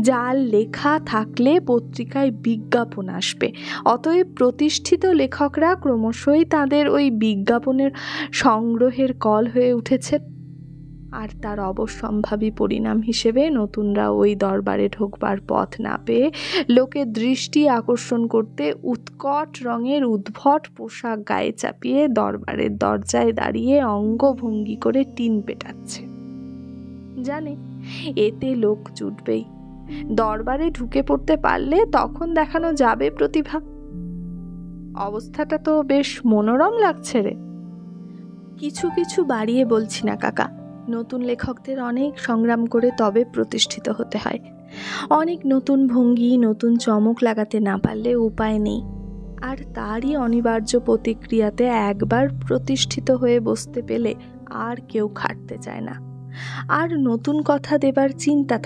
যার লেখা থাকলে পত্রিকায় বিজ্ঞাপন আসবে। অতএব প্রতিষ্ঠিত লেখকরা ক্রমশই তাদের ওই বিজ্ঞাপনের সংগ্রহের কল হয়ে উঠেছে, আর তার অবশ্যম্ভাবী পরিণাম হিসেবে নতুনরা ওই দরবারে ঢোকবার পথ না পেয়ে লোকের দৃষ্টি আকর্ষণ করতে উৎকট রঙের উদ্ভট পোশাক গায়ে চাপিয়ে দরবারের দরজায় দাঁড়িয়ে অঙ্গভঙ্গি করে টিন পেটাচ্ছে। জানে এতে লোক জুটবেই, দরবারে ঢুকে পড়তে পারলে তখন দেখানো যাবে প্রতিভা। অবস্থাটা তো বেশ মনোরম লাগছে রে। কিছু কিছু বাড়িয়ে বলছি না কাকা, নতুন লেখকদের অনেক সংগ্রাম করে তবে প্রতিষ্ঠিত হতে হয়। অনেক নতুন ভঙ্গি, নতুন চমক লাগাতে না পারলে উপায় নেই। আর তারই অনিবার্য প্রতিক্রিয়াতে একবার প্রতিষ্ঠিত হয়ে বসতে পেলে আর কেউ খাটতে চায় না। আর নতুন কথা দেবার চিন্তা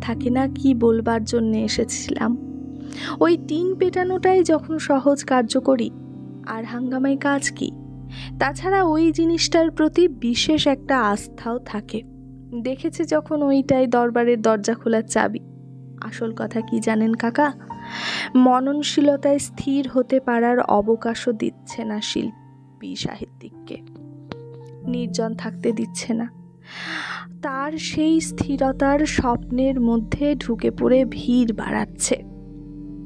থাকে না কি বলবার জন্য এসেছিলাম। ওই টিন পেটানোটাই যখন সহজ কার্য করি, আর হাঙ্গামাই কাজ কি? তাছাড়া ওই জিনিসটার প্রতি বিশেষ একটা আস্থাও থাকে। দেখেছে যখন ওইটাই দরবারের দরজা খোলার চাবি। আসল কথা কি জানেন কাকা, মননশীলতায় স্থির হতে পারার অবকাশও দিচ্ছে না শিল্পী সাহিত্যিককে, নির্জন থাকতে দিচ্ছে না। তার সেই স্থিরতার স্বপ্নের মধ্যে ঢুকে পড়ে ভিড় বাড়াচ্ছে।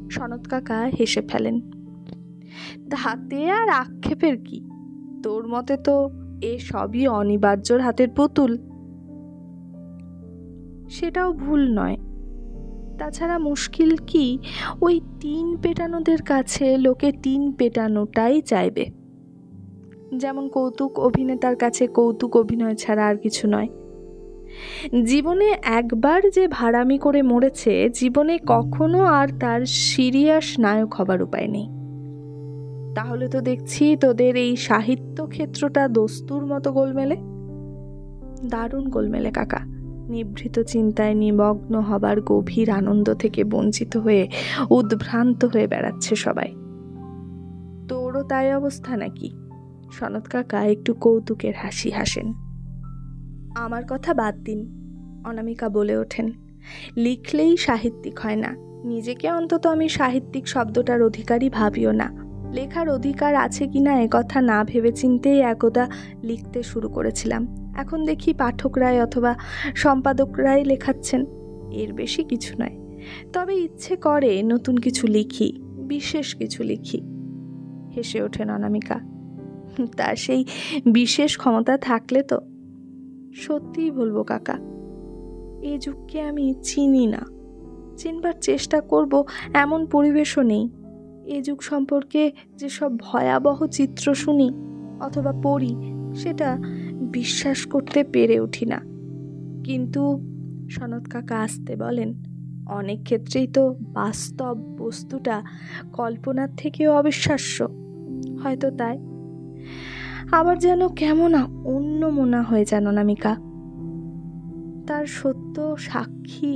সনৎ কাকা হেসে ফেলেন, তাতে আর আক্ষেপের কি? তোর মতে তো এ সবই অনিবার্যর হাতের পুতুল। সেটাও ভুল নয়। তাছাড়া মুশকিল কি, ওই টিন পেটানোদের কাছে লোকে টিন পেটানোটাই চাইবে। যেমন কৌতুক অভিনেতার কাছে কৌতুক অভিনয় ছাড়া আর কিছু নয়। জীবনে একবার যে ভাড়ামি করে মরেছে, জীবনে কখনো আর তার সিরিয়াস নায়ক হবার উপায় নেই। তাহলে তো দেখছি তোদের এই সাহিত্য ক্ষেত্রটা দস্তুর মতো গোলমেলে। দারুণ গোলমেলে কাকা। নিভৃত চিন্তায় নিমগ্ন হবার গভীর আনন্দ থেকে বঞ্চিত হয়ে উদ্ভ্রান্ত হয়ে বেড়াচ্ছে সবাই। তোরও তাই অবস্থা নাকি? সনৎ কাকা একটু কৌতুকের হাসি হাসেন। আমার কথা বাদ দিন, অনামিকা বলে ওঠেন, লিখলেই সাহিত্যিক হয় না। নিজেকে অন্তত আমি সাহিত্যিক শব্দটার অধিকারী ভাবিও না। লেখার অধিকার আছে কিনা একথা না ভেবেচিন্তেই একদা লিখতে শুরু করেছিলাম। এখন দেখি পাঠকরাই অথবা সম্পাদকরাই লেখাচ্ছেন, এর বেশি কিছু নয়। তবে ইচ্ছে করে নতুন কিছু লিখি, বিশেষ কিছু লিখি। হেসে ওঠেন অনামিকা। তা সেই বিশেষ ক্ষমতা থাকলে তো। সত্যিই বলবো কাকা, এ যুগকে আমি চিনি না, চিনবার চেষ্টা করব এমন পরিবেশও নেই। এ যুগ সম্পর্কে যেসব ভয়াবহ চিত্র শুনি অথবা পড়ি, সেটা বিশ্বাস করতে পেরে উঠি না। কিন্তু সনৎ কাকা আসতে বলেন, অনেক ক্ষেত্রেই তো বাস্তব বস্তুটা কল্পনার থেকেও অবিশ্বাস্য। হয়তো তাই। আবার যেন কেমন অন্য মনে হয়ে যান অনামিকা। তার সত্য সাক্ষী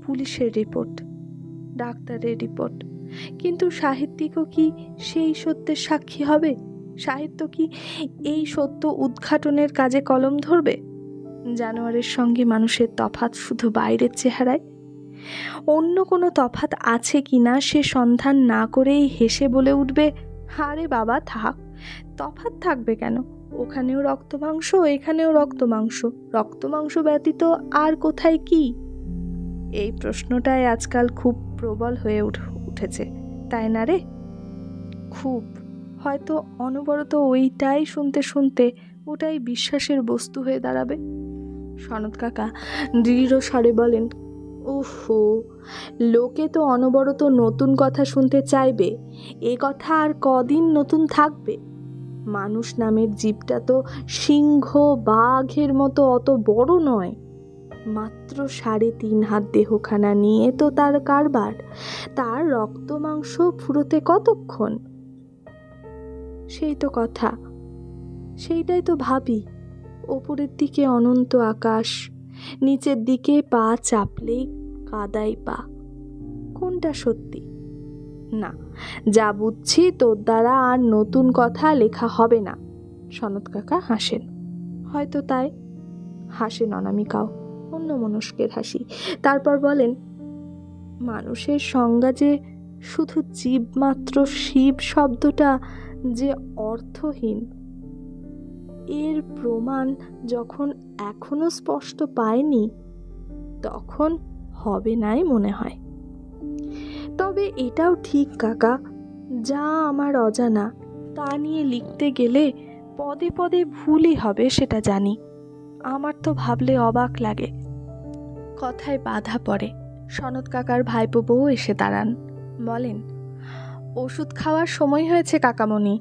পুলিশের রিপোর্ট, ডাক্তারের রিপোর্ট। কিন্তু সাহিত্যিকও কি সেই সত্যের সাক্ষী হবে? সাহিত্য কি এই সত্য উদ্ঘাটনের কাজে কলম ধরবে? জানোয়ারের সঙ্গে মানুষের তফাৎ শুধু বাইরের চেহারায়। অন্য কোনো তফাৎ আছে কিনা সে সন্ধান না করেই হেসে বলে উঠবে, আরে বাবা থাক, তফাৎ থাকবে কেন? ওখানেও রক্ত মাংস, এখানেও রক্ত মাংস, রক্ত মাংস ব্যতীত আর কোথায় কি? এই প্রশ্নটাই আজকাল খুব প্রবল হয়ে উঠেছে, তাই না রে? খুব। হয়তো অনবরত ওইটাই শুনতে শুনতে ওটাই বিশ্বাসের বস্তু হয়ে দাঁড়াবে। সনৎ কাকা দৃঢ় স্বরে বলেন, উফো, লোকে তো অনবরত নতুন কথা শুনতে চাইবে। এ কথা আর কদিন নতুন থাকবে? মানুষ নামের জীবটা তো সিংহ বাঘের মতো অত বড় নয়। মাত্র 3.5 হাত দেহখানা নিয়ে তো তার কারবার। তার রক্ত মাংস ফুরোতে কতক্ষণ? সেই তো কথা, সেইটাই তো ভাবি। ওপরের দিকে অনন্ত আকাশ, নিচের দিকে পা চাপলেই কাদাই পা। কোনটা সত্যি? না, যা বুঝছি তোর দ্বারা আর নতুন কথা লেখা হবে না। সনৎ কাকা হাসেন। হয়তো তাই। হাসেন অনামিকাও, অন্যমনস্কের হাসি। তারপর বলেন, মানুষের সংজ্ঞা যে শুধু জীব মাত্র, শিব শব্দটা যে অর্থহীন, এর প্রমাণ যখন এখনো স্পষ্ট পায়নি, তখন হবে নাই মনে হয়। তবে এটাও ঠিক কাকা, যা আমার অজানা তা নিয়ে লিখতে গেলে পদে পদে ভুলই হবে, সেটা জানি। আমার তো ভাবলে অবাক লাগে। কথায় বাধা পড়ে। সনৎ কাকার ভাইপো বউ এসে দাঁড়ান, বলেন, ওষুধ খাওয়ার সময় হয়েছে কাকামণি।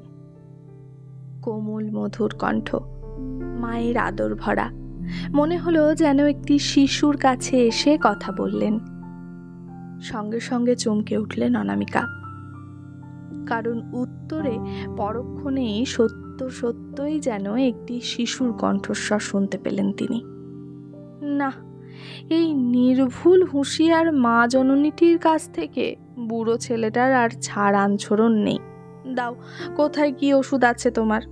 কোমল মধুর কণ্ঠ, মায়ের আদর ভরা। মনে হলো যেন একটি শিশুর কাছে এসে কথা বললেন। সঙ্গে সঙ্গে চমকে উঠলেন অনামিকা, কারণ উত্তরে পরক্ষণেই সত্যই যেন একটি শিশুর কণ্ঠস্বর শুনতে পেলেন তিনি। না, এই নির্ভুল হুঁশিয়ার মা জননীটির কাছ থেকে বুড়ো ছেলেটার আর ছাড় আনছড়ন নেই। দাও, কোথায় কি ওষুধ আছে তোমার?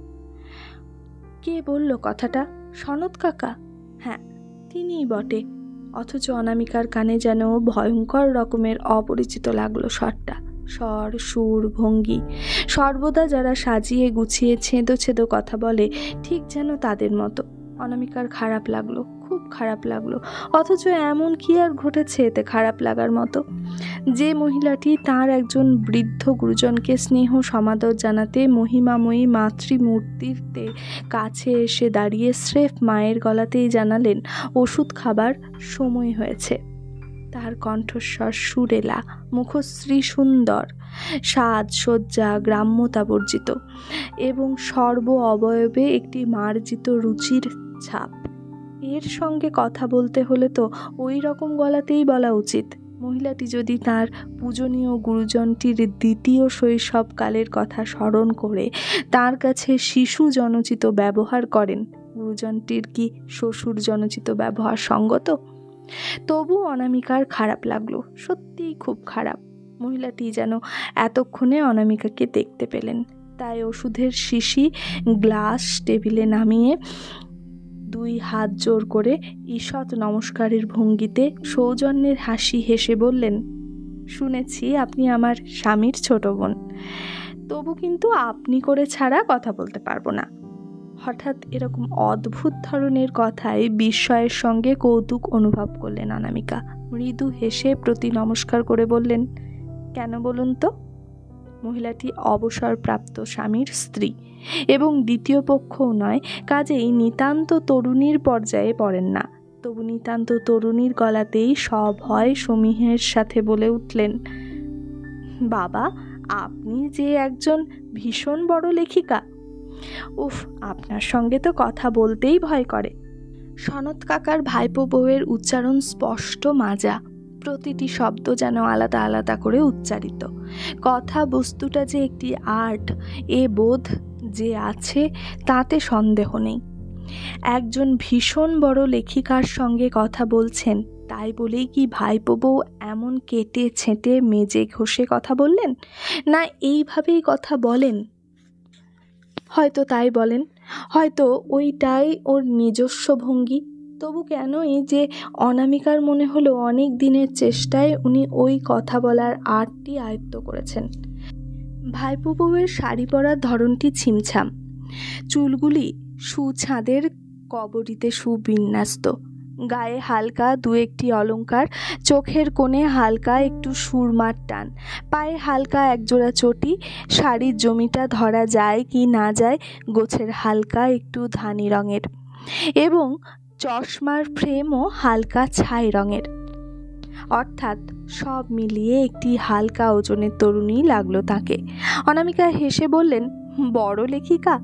কে বলল কথাটা? সনৎ কাকা? হ্যাঁ, তিনিই বটে। অথচ অনামিকার কানে যেন ভয়ঙ্কর রকমের অপরিচিত লাগলো স্বরটা। স্বর, সুর, ভঙ্গি সর্বদা যারা সাজিয়ে গুছিয়ে ছেদো ছেদো কথা বলে, ঠিক যেন তাদের মতো। অনামিকার খারাপ লাগলো, খুব খারাপ লাগলো। অথচ এমন কি আর ঘটেছে এতে খারাপ লাগার মতো? যে মহিলাটি তার একজন বৃদ্ধ গুরুজনকে স্নেহ সমাদর জানাতে মহিমাময়ী মাতৃমূর্তিতে কাছে এসে দাঁড়িয়ে স্রেফ মায়ের গলাতেই জানালেন ওষুধ খাবার সময় হয়েছে। তার কণ্ঠস্বর সুরেলা, মুখশ্রী সুন্দর, সাজসজ্জা গ্রাম্যতা বর্জিত এবং সর্ব অবয়বে একটি মার্জিত রুচির ছাপ। এর সঙ্গে কথা বলতে হলে তো ওই রকম গলাতেই বলা উচিত। মহিলাটি যদি তার পূজনীয় গুরুজনটির দ্বিতীয় শৈশবকালের কথা স্মরণ করে তার কাছে শিশু জনচিত ব্যবহার করেন, গুরুজনটির কি শ্বশুর জনচিত ব্যবহার সঙ্গত? তবু অনামিকার খারাপ লাগলো, সত্যিই খুব খারাপ। মহিলাটি যেন এতক্ষণে অনামিকাকে দেখতে পেলেন, তাই ওষুধের শিশি গ্লাস টেবিলে নামিয়ে 2 হাত জোর করে ঈষৎ নমস্কারের ভঙ্গিতে সৌজন্যের হাসি হেসে বললেন, শুনেছি আপনি আমার স্বামীর ছোট বোন, তবু কিন্তু আপনি করে ছাড়া কথা বলতে পারবো না। হঠাৎ এরকম অদ্ভুত ধরনের কথায় বিস্ময়ের সঙ্গে কৌতুক অনুভব করলেন অনামিকা। মৃদু হেসে প্রতি নমস্কার করে বললেন, কেন বলুন তো? মহিলাটি অবসরপ্রাপ্ত স্বামীর স্ত্রী এবং দ্বিতীয় পক্ষও নয়, কাজেই নিতান্ত তরুণীর পর্যায়ে পড়েন না। তবু নিতান্ত তরুণীর গলাতেই সভয় সমীহের সাথে বলে উঠলেন, বাবা, আপনি যে একজন ভীষণ বড় লেখিকা। উফ, আপনার সঙ্গে তো কথা বলতেই ভয় করে। সনৎ কাকার ভাইপো বউয়ের উচ্চারণ স্পষ্ট মাজা, প্রতিটি শব্দ যেন আলাদা আলাদা করে উচ্চারিত। কথা বস্তুটা যে একটি আর্ট, এ বোধ যে আছে তাতে সন্দেহ নেই। একজন ভীষণ বড় লেখিকার সঙ্গে কথা বলছেন, তাই বলেই কি ভাইপো বউ এমন কেটে ছেঁটে মেজে ঘষে কথা বললেন? না এইভাবেই কথা বলেন? হয়তো তাই বলেন, হয়তো ওইটাই ওর নিজস্ব ভঙ্গি। তবু কেন এই যে অনামিকার মনে হলো অনেক দিনের চেষ্টায় উনি ওই কথা বলার আর্টটি আয়ত্ত করেছেন। ভাইপো বউয়ের শাড়ি পরার ধরনটি ছিমছাম, চুলগুলি সুছাঁদের কবরীতে সুবিন্যস্ত, গায়ে হালকা 2-1টি অলংকার, চোখের কোণে হালকা একটু সুরমার টান, পায়ে হালকা একজোড়া চটি, শাড়ির জমিটা ধরা যায় কি না যায় গোছের হালকা একটু ধানি রঙের, এবং চশমার ফ্রেমও হালকা ছাই রঙের। অর্থাৎ সব মিলিয়ে একটি হালকা ওজনের তরুণী লাগলো তাকে। অনামিকা হেসে বললেন, বড় লেখিকা,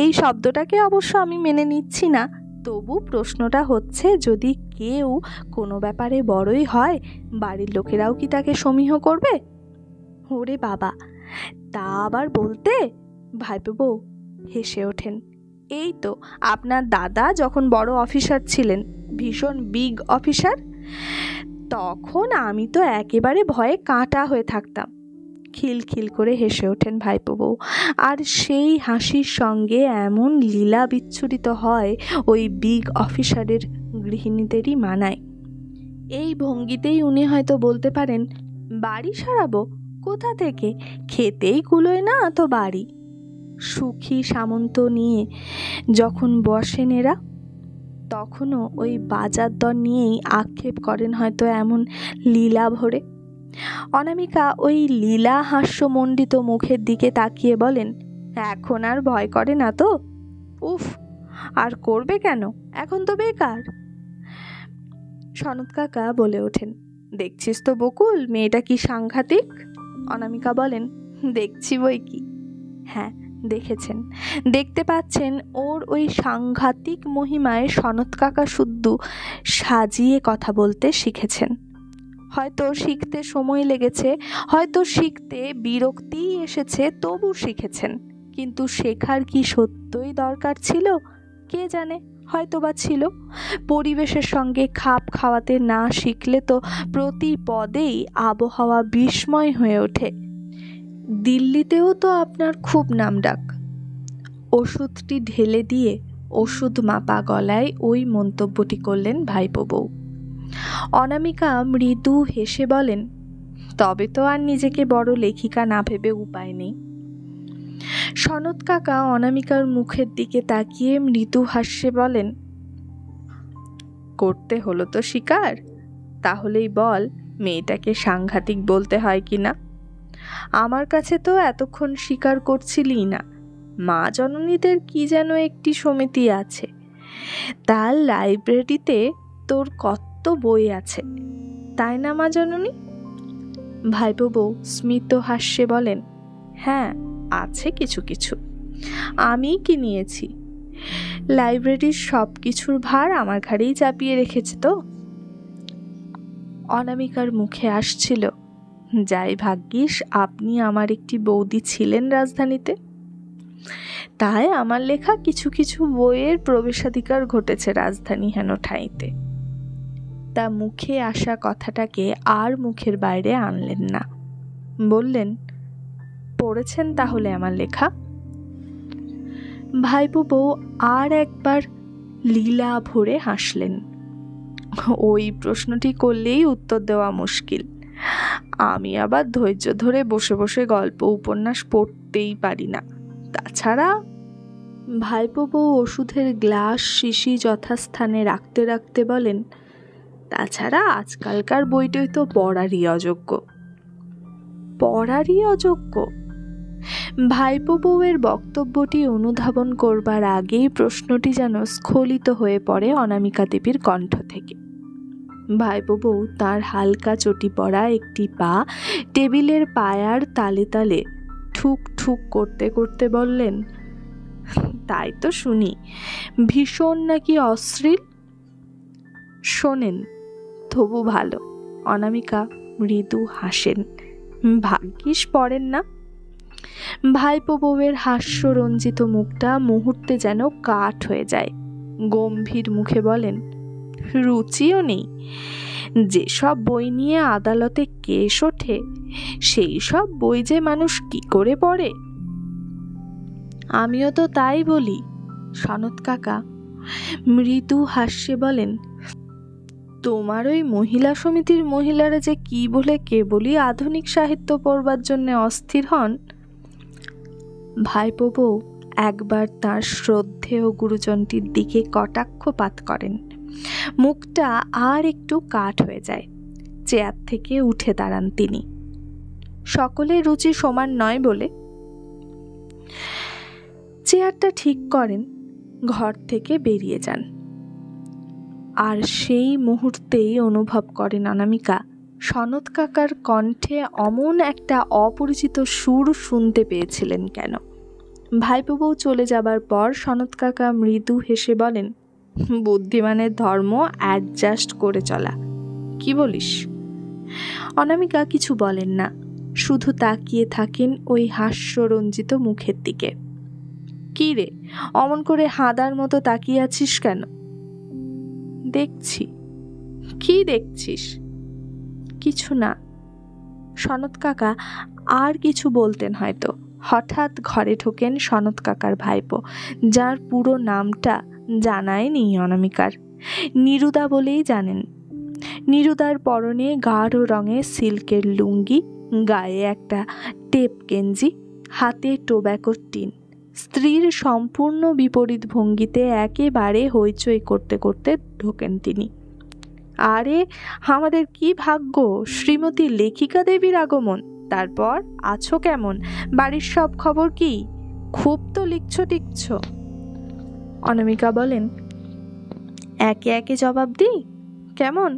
এই শব্দটাকে অবশ্য আমি মেনে নিচ্ছি না, তবু প্রশ্নটা হচ্ছে, যদি কেউ কোনো ব্যাপারে বড়ই হয়, বাড়ির লোকেরাও কি তাকে সমীহ করবে? ওরে বাবা, তা আবার বলতে? ভাইপো বউ হেসে ওঠেন, এই তো আপনার দাদা যখন বড় অফিসার ছিলেন, ভীষণ বিগ অফিসার, তখন আমি তো একেবারে ভয়ে কাঁটা হয়ে থাকতাম। খিলখিল করে হেসে ওঠেন ভাইপো বউ, আর সেই হাসির সঙ্গে এমন লীলা বিচ্ছুরিত হয় ওই বিগ অফিসারের গৃহিণীদেরই মানায়। এই ভঙ্গিতেই উনি হয়তো বলতে পারেন, বাড়ি সারাবো? কোথা থেকে? খেতেই কুলোয় না তো বাড়ি। সুখী সামন্ত নিয়ে যখন বসেন এরা, তখনও ওই বাজার দর নিয়েই আক্ষেপ করেন হয়তো এমন লীলা ভরে। অনামিকা ওই লীলা হাস্যমণ্ডিত মুখের দিকে তাকিয়ে বলেন, এখন আর ভয় করে না তো? উফ, আর করবে কেন, এখন তো বেকার। সনৎ কাকা বলে ওঠেন, দেখছিস তো বকুল, মেয়েটা কি সাংঘাতিক। অনামিকা বলেন, দেখছি বই কি। হ্যাঁ, দেখেছেন, দেখতে পাচ্ছেন, ওর ওই সাংঘাতিক মহিমায় সনৎ কাকা শুদ্ধ সাজিয়ে কথা বলতে শিখেছেন। হয়তো শিখতে সময় লেগেছে, হয়তো শিখতে বিরক্তিই এসেছে, তবু শিখেছেন। কিন্তু শেখার কি সত্যই দরকার ছিল? কে জানে, হয়তো বা ছিল। পরিবেশের সঙ্গে খাপ খাওয়াতে না শিখলে তো প্রতি পদেই আবহাওয়া বিস্ময় হয়ে ওঠে। দিল্লিতেও তো আপনার খুব নামডাক। ওষুধটি ঢেলে দিয়ে ওষুধ মাপা গলায় ওই মন্তব্যটি করলেন ভাইপো বউ। অনামিকা মৃদু হেসে বলেন, তবে তো আর নিজেকে বড় লেখিকা না ভেবে উপায় নেই। সনৎ কাকা অনামিকার মুখের দিকে তাকিয়ে মৃদু হাস্যে বলেন, করতে হলো তো শিকার, তাহলেই বল মেয়েটাকে সাংঘাতিক বলতে হয় কি না। আমার কাছে তো এতক্ষণ স্বীকার করছিলি না। মা জননীদের কি যেন একটি সমিতি আছে, তার লাইব্রেরিতে তোর কত বই আছে, তাই না মা জননী? ভাইপো বউ স্মিত হাস্যে বলেন, হ্যাঁ, আছে কিছু কিছু, আমিই কি নিয়েছি। লাইব্রেরির সব কিছুর ভার আমার ঘাড়েই চাপিয়ে রেখেছে তো। অনামিকার মুখে আসছিল, যাই ভাগ্যিস আপনি আমার একটি বৌদি ছিলেন রাজধানীতে, তাই আমার লেখা কিছু কিছু বইয়ের প্রবেশাধিকার ঘটেছে রাজধানী হেন ঠাঁইতে। তা মুখে আসা কথাটাকে আর মুখের বাইরে আনলেন না, বললেন, পড়েছেন তাহলে আমার লেখা? ভাইপো বউ আর একবার লীলা ভরে হাসলেন। ওই প্রশ্নটি করলেই উত্তর দেওয়া মুশকিল। আমি আবার ধৈর্য ধরে বসে বসে গল্প উপন্যাস পড়তেই পারি না। তাছাড়া, ভাইপো বউ ওষুধের গ্লাস শিশি যথাস্থানে রাখতে রাখতে বলেন, তাছাড়া আজকালকার বইটই তো পড়ারই অযোগ্য। পড়ারই অযোগ্য? ভাইপো বউয়ের বক্তব্যটি অনুধাবন করবার আগেই প্রশ্নটি যেন স্খলিত হয়ে পড়ে অনামিকা দেবীর কণ্ঠ থেকে। ভাইপো বউ তাঁর হালকা চটি পড়া একটি পা টেবিলের পায়ার তালে তালে ঠুক ঠুক করতে করতে বললেন, তাই তো শুনি, ভীষণ নাকি অশ্লীল। শোনেন তবু ভালো। অনামিকা মৃদু হাসেন, ভাগ্যিস পড়েন না। ভাইপো বউয়ের হাস্যরঞ্জিত মুখটা মুহূর্তে যেন কাঠ হয়ে যায়। গম্ভীর মুখে বলেন, রুচিও নেই। যেসব বই নিয়ে আদালতে কেস ওঠে, সেই সব বই যে মানুষ কি করে পড়ে। আমিও তো তাই বলি। সনৎ কাকা মৃদু হাস্যে বলেন, তোমার ওই মহিলা সমিতির মহিলারা যে কি বলে কেবলই আধুনিক সাহিত্য পড়বার জন্য অস্থির হন। ভাইপো বউ একবার তাঁর শ্রদ্ধেয় গুরুজনটির দিকে কটাক্ষপাত করেন। মুখটা আর একটু কাঠ হয়ে যায়। চেয়ার থেকে উঠে দাঁড়ান তিনি। সকলের রুচি সমান নয় বলে চেয়ারটা ঠিক করেন, ঘর থেকে বেরিয়ে যান। আর সেই মুহূর্তেই অনুভব করেন অনামিকা, সনৎ কাকার কণ্ঠে অমন একটা অপরিচিত সুর শুনতে পেয়েছিলেন কেন? ভাইপো বউ চলে যাবার পর সনৎ কাকা মৃদু হেসে বলেন, বুদ্ধিমানের ধর্ম অ্যাডজাস্ট করে চলা। কি বলিস? অনামিকা কিছু বলেন না, শুধু তাকিয়ে থাকেন ওই হাস্যরঞ্জিত মুখের দিকে। কি রে, অমন করে হাদার মতো তাকিয়ে আছিস কেন? দেখছি। কি দেখছিস? কিছু না। সনৎ কাকা আর কিছু বলতেন হয়তো। হঠাৎ ঘরে ঢোকেন সনৎ কাকার ভাইপো, যার পুরো নামটা জানাই নেই অনামিকার। নিরুদা বলেই জানেন। নিরুদার পরনে গাঢ় রঙের সিল্কের লুঙ্গি, গায়ে একটা টেপ গেঞ্জি, হাতে টোব্যাকোর টিন। স্ত্রীর সম্পূর্ণ বিপরীত ভঙ্গিতে একেবারে হইচই করতে করতে ঢোকেন তিনি। আরে আমাদের কি ভাগ্য, শ্রীমতী লেখিকা দেবীর আগমন। তারপর আছো কেমন? বাড়ির সব খবর কি? খুব তো লিখছ। অনামিকা বলেন, একে একে জবাব দিই। কেমন?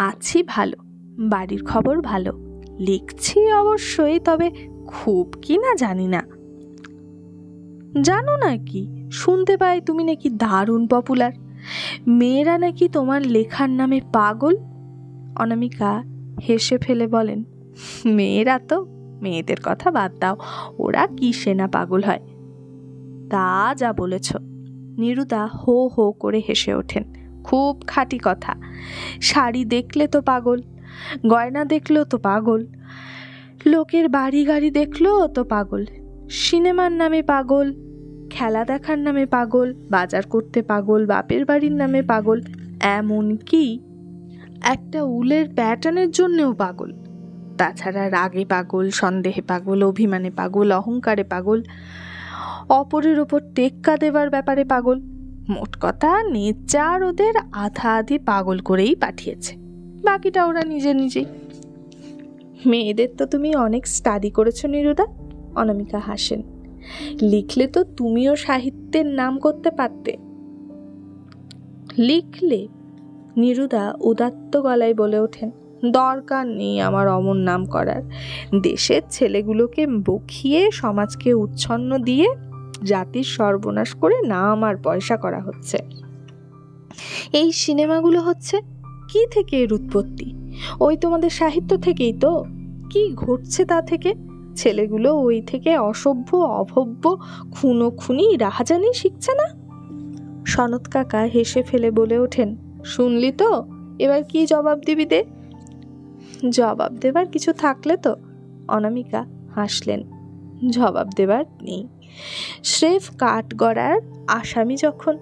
আছি ভালো, বাড়ির খবর ভালো, লিখছি অবশ্যই, তবে খুব কি না জানি না। জানো নাকি, শুনতে পাই তুমি নাকি দারুণ পপুলার, মেয়েরা নাকি তোমার লেখার নামে পাগল। অনামিকা হেসে ফেলে বলেন, মেয়েরা তো, মেয়েদের কথা বাদ দাও, ওরা কিসে না পাগল হয়। তা যা বলেছ। নিরুদা হো হো করে হেসে ওঠেন। খুব খাঁটি কথা। শাড়ি দেখলে তো পাগল, গয়না দেখলেও তো পাগল, লোকের বাড়ি গাড়ি দেখলেও তো পাগল, সিনেমার নামে পাগল, খেলা দেখার নামে পাগল, বাজার করতে পাগল, বাপের বাড়ির নামে পাগল, এমন কি একটা উলের প্যাটার্নের জন্যেও পাগল। তাছাড়া রাগে পাগল, সন্দেহে পাগল, অভিমানে পাগল, অহংকারে পাগল, অপরের ওপর টেক্কা দেবার ব্যাপারে পাগল। মোট কথা নেচার ওদের আধা আধি পাগল করেই পাঠিয়েছে, বাকিটা ওরা নিজে নিজেই। মেয়েদের তো তুমি অনেক স্টাডি করেছো নিরুদা। অনামিকা হাসেন। লিখলে তো তুমিও সাহিত্যের নাম করতে পারতে। লিখলে? নিরুদা উদাত্ত গলায় বলে ওঠেন, দরকার নেই আমার অমন নাম করার। দেশের ছেলেগুলোকে বকিয়ে সমাজকে উচ্ছন্ন দিয়ে জাতির সর্বনাশ করে নাম আর পয়সা করা হচ্ছে। এই সিনেমাগুলো হচ্ছে কি থেকে এর উৎপত্তি? ওই তোমাদের সাহিত্য থেকেই তো। কি ঘটছে তা থেকে? ছেলেগুলো ওই থেকে অসভ্য, অভব্য, খুনোখুনি, রাহাজানি শিখছে না? সনৎ কাকা হেসে ফেলে বলে ওঠেন, শুনলি তো, এবার কি জবাব দিবি দে। জবাব দেবার কিছু থাকলে তো? অনামিকা হাসলেন। জবাব দেবার নেই, স্রেফ কাঠগড়ার আসামি যখন।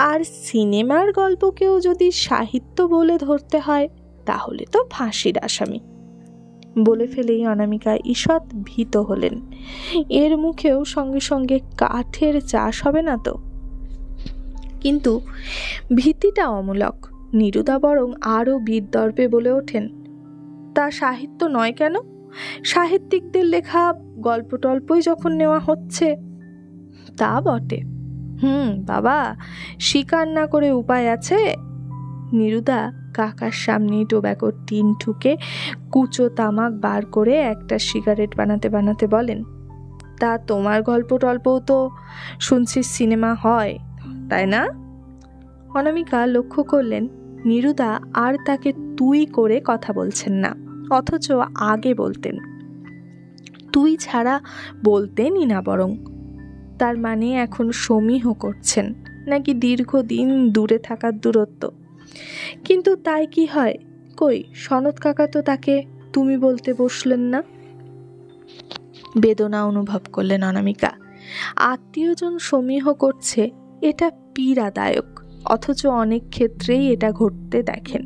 আর সিনেমার গল্পকেও যদি সাহিত্য বলে ধরতে হয়, তাহলে তো ফাঁসির আসামি। বলে ফেলেই অনামিকা ঈষৎ ভীত হলেন। এর মুখেও সঙ্গে সঙ্গে কাঠের চাষ হবে না তো? কিন্তু ভীতিটা অমূলক। নিরুদা বরং আরও বীরদর্পে বলে ওঠেন, তা সাহিত্য নয় কেন? সাহিত্যিকদের লেখা গল্প টল্পই যখন নেওয়া হচ্ছে। তা বটে। বাবা, স্বীকার না করে উপায় আছে? নিরুদা কাকার সামনে টোব্যাকোর টিন ঠুকে কুচো তামাক বার করে একটা সিগারেট বানাতে বানাতে বলেন, তা তোমার গল্প টল্পও তো শুনছি সিনেমা হয়, তাই না? অনামিকা লক্ষ্য করলেন নিরুদা আর তাকে তুই করে কথা বলছেন না, অথচ আগে বলতেন। তুই ছাড়া বলতেনই না বরং। তার মানে এখন সমীহ করছেন, নাকি দীর্ঘদিন দূরে থাকার দূরত্ব। কিন্তু তাই কি হয়? কই, সনৎ কাকা তো তাকে তুমি বলতে বসলেন না। বেদনা অনুভব করলেন অনামিকা। আত্মীয়জন সমীহ করছে, এটা পীড়াদায়ক, অথচ অনেক ক্ষেত্রেই এটা ঘটতে দেখেন।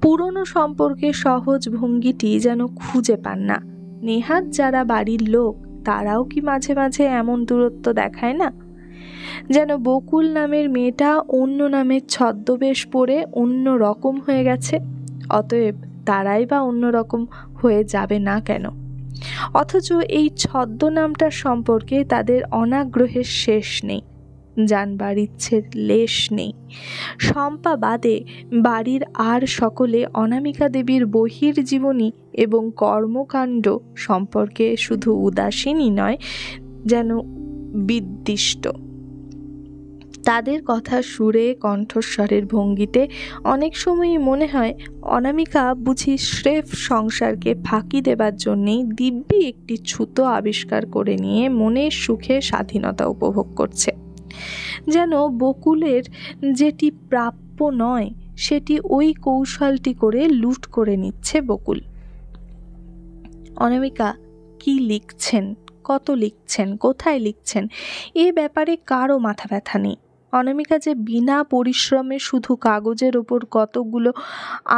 পুরনো সম্পর্কে সহজ ভঙ্গিটি যেন খুঁজে পান না। নেহাত যারা বাড়ির লোক, তারাও কি মাঝে মাঝে এমন দূরত্ব দেখায় না? যেন বকুল নামের মেয়েটা অন্য নামের ছদ্মবেশ পরে অন্য রকম হয়ে গেছে, অতএব তারাই বা অন্য রকম হয়ে যাবে না কেন? অথচ এই ছদ্মনামটার সম্পর্কে তাদের অনাগ্রহের শেষ নেই। জানবার ইচ্ছের লেশ নেই। শম্পা বাদে বাড়ির আর সকলে অনামিকা দেবীর বহির্জীবনী এবং কর্মকাণ্ড সম্পর্কে শুধু উদাসীনই নয়, যেন বিদ্বিষ্ট। তাদের কথা সুরে, কণ্ঠস্বরের ভঙ্গিতে অনেক সময়ই মনে হয় অনামিকা বুঝি স্রেফ সংসারকে ফাঁকি দেবার জন্যেই দিব্যি একটি ছুতো আবিষ্কার করে নিয়ে মনের সুখে স্বাধীনতা উপভোগ করছে। যেন বকুলের যেটি প্রাপ্য নয় সেটি ওই কৌশলটি করে লুট করে নিচ্ছে বকুল। অনামিকা কি লিখছেন, কত লিখছেন, কোথায় লিখছেন, এ ব্যাপারে কারও মাথা ব্যথা নেই। অনামিকা যে বিনা পরিশ্রমে শুধু কাগজের ওপর কতগুলো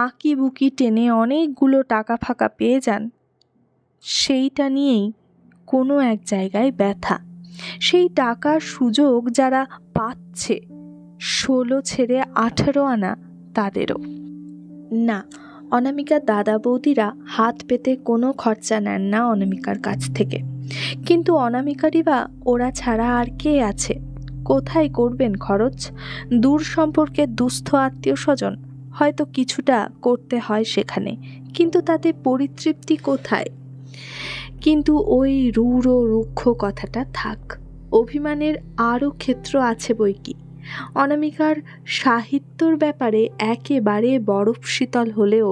আঁকি বুকি টেনে অনেকগুলো টাকা ফাঁকা পেয়ে যান, সেইটা নিয়েই কোনো এক জায়গায় ব্যথা। সেই টাকার সুযোগ যারা পাচ্ছে 16 ছেড়ে 18 আনা তাদেরও না। অনামিকার দাদা বৌদিরা হাত পেতে কোনো খরচা নেন না অনামিকার কাছ থেকে, কিন্তু অনামিকারই বা ওরা ছাড়া আর কে আছে? কোথায় করবেন খরচ? দূর সম্পর্কে দুস্থ আত্মীয় স্বজন হয়তো কিছুটা করতে হয় সেখানে, কিন্তু তাতে পরিতৃপ্তি কোথায়? কিন্তু ওই রূঢ় রুক্ষ কথাটা থাক, অভিমানের আরও ক্ষেত্র আছে বইকি। অনামিকার সাহিত্যর ব্যাপারে একেবারে বরফ শীতল হলেও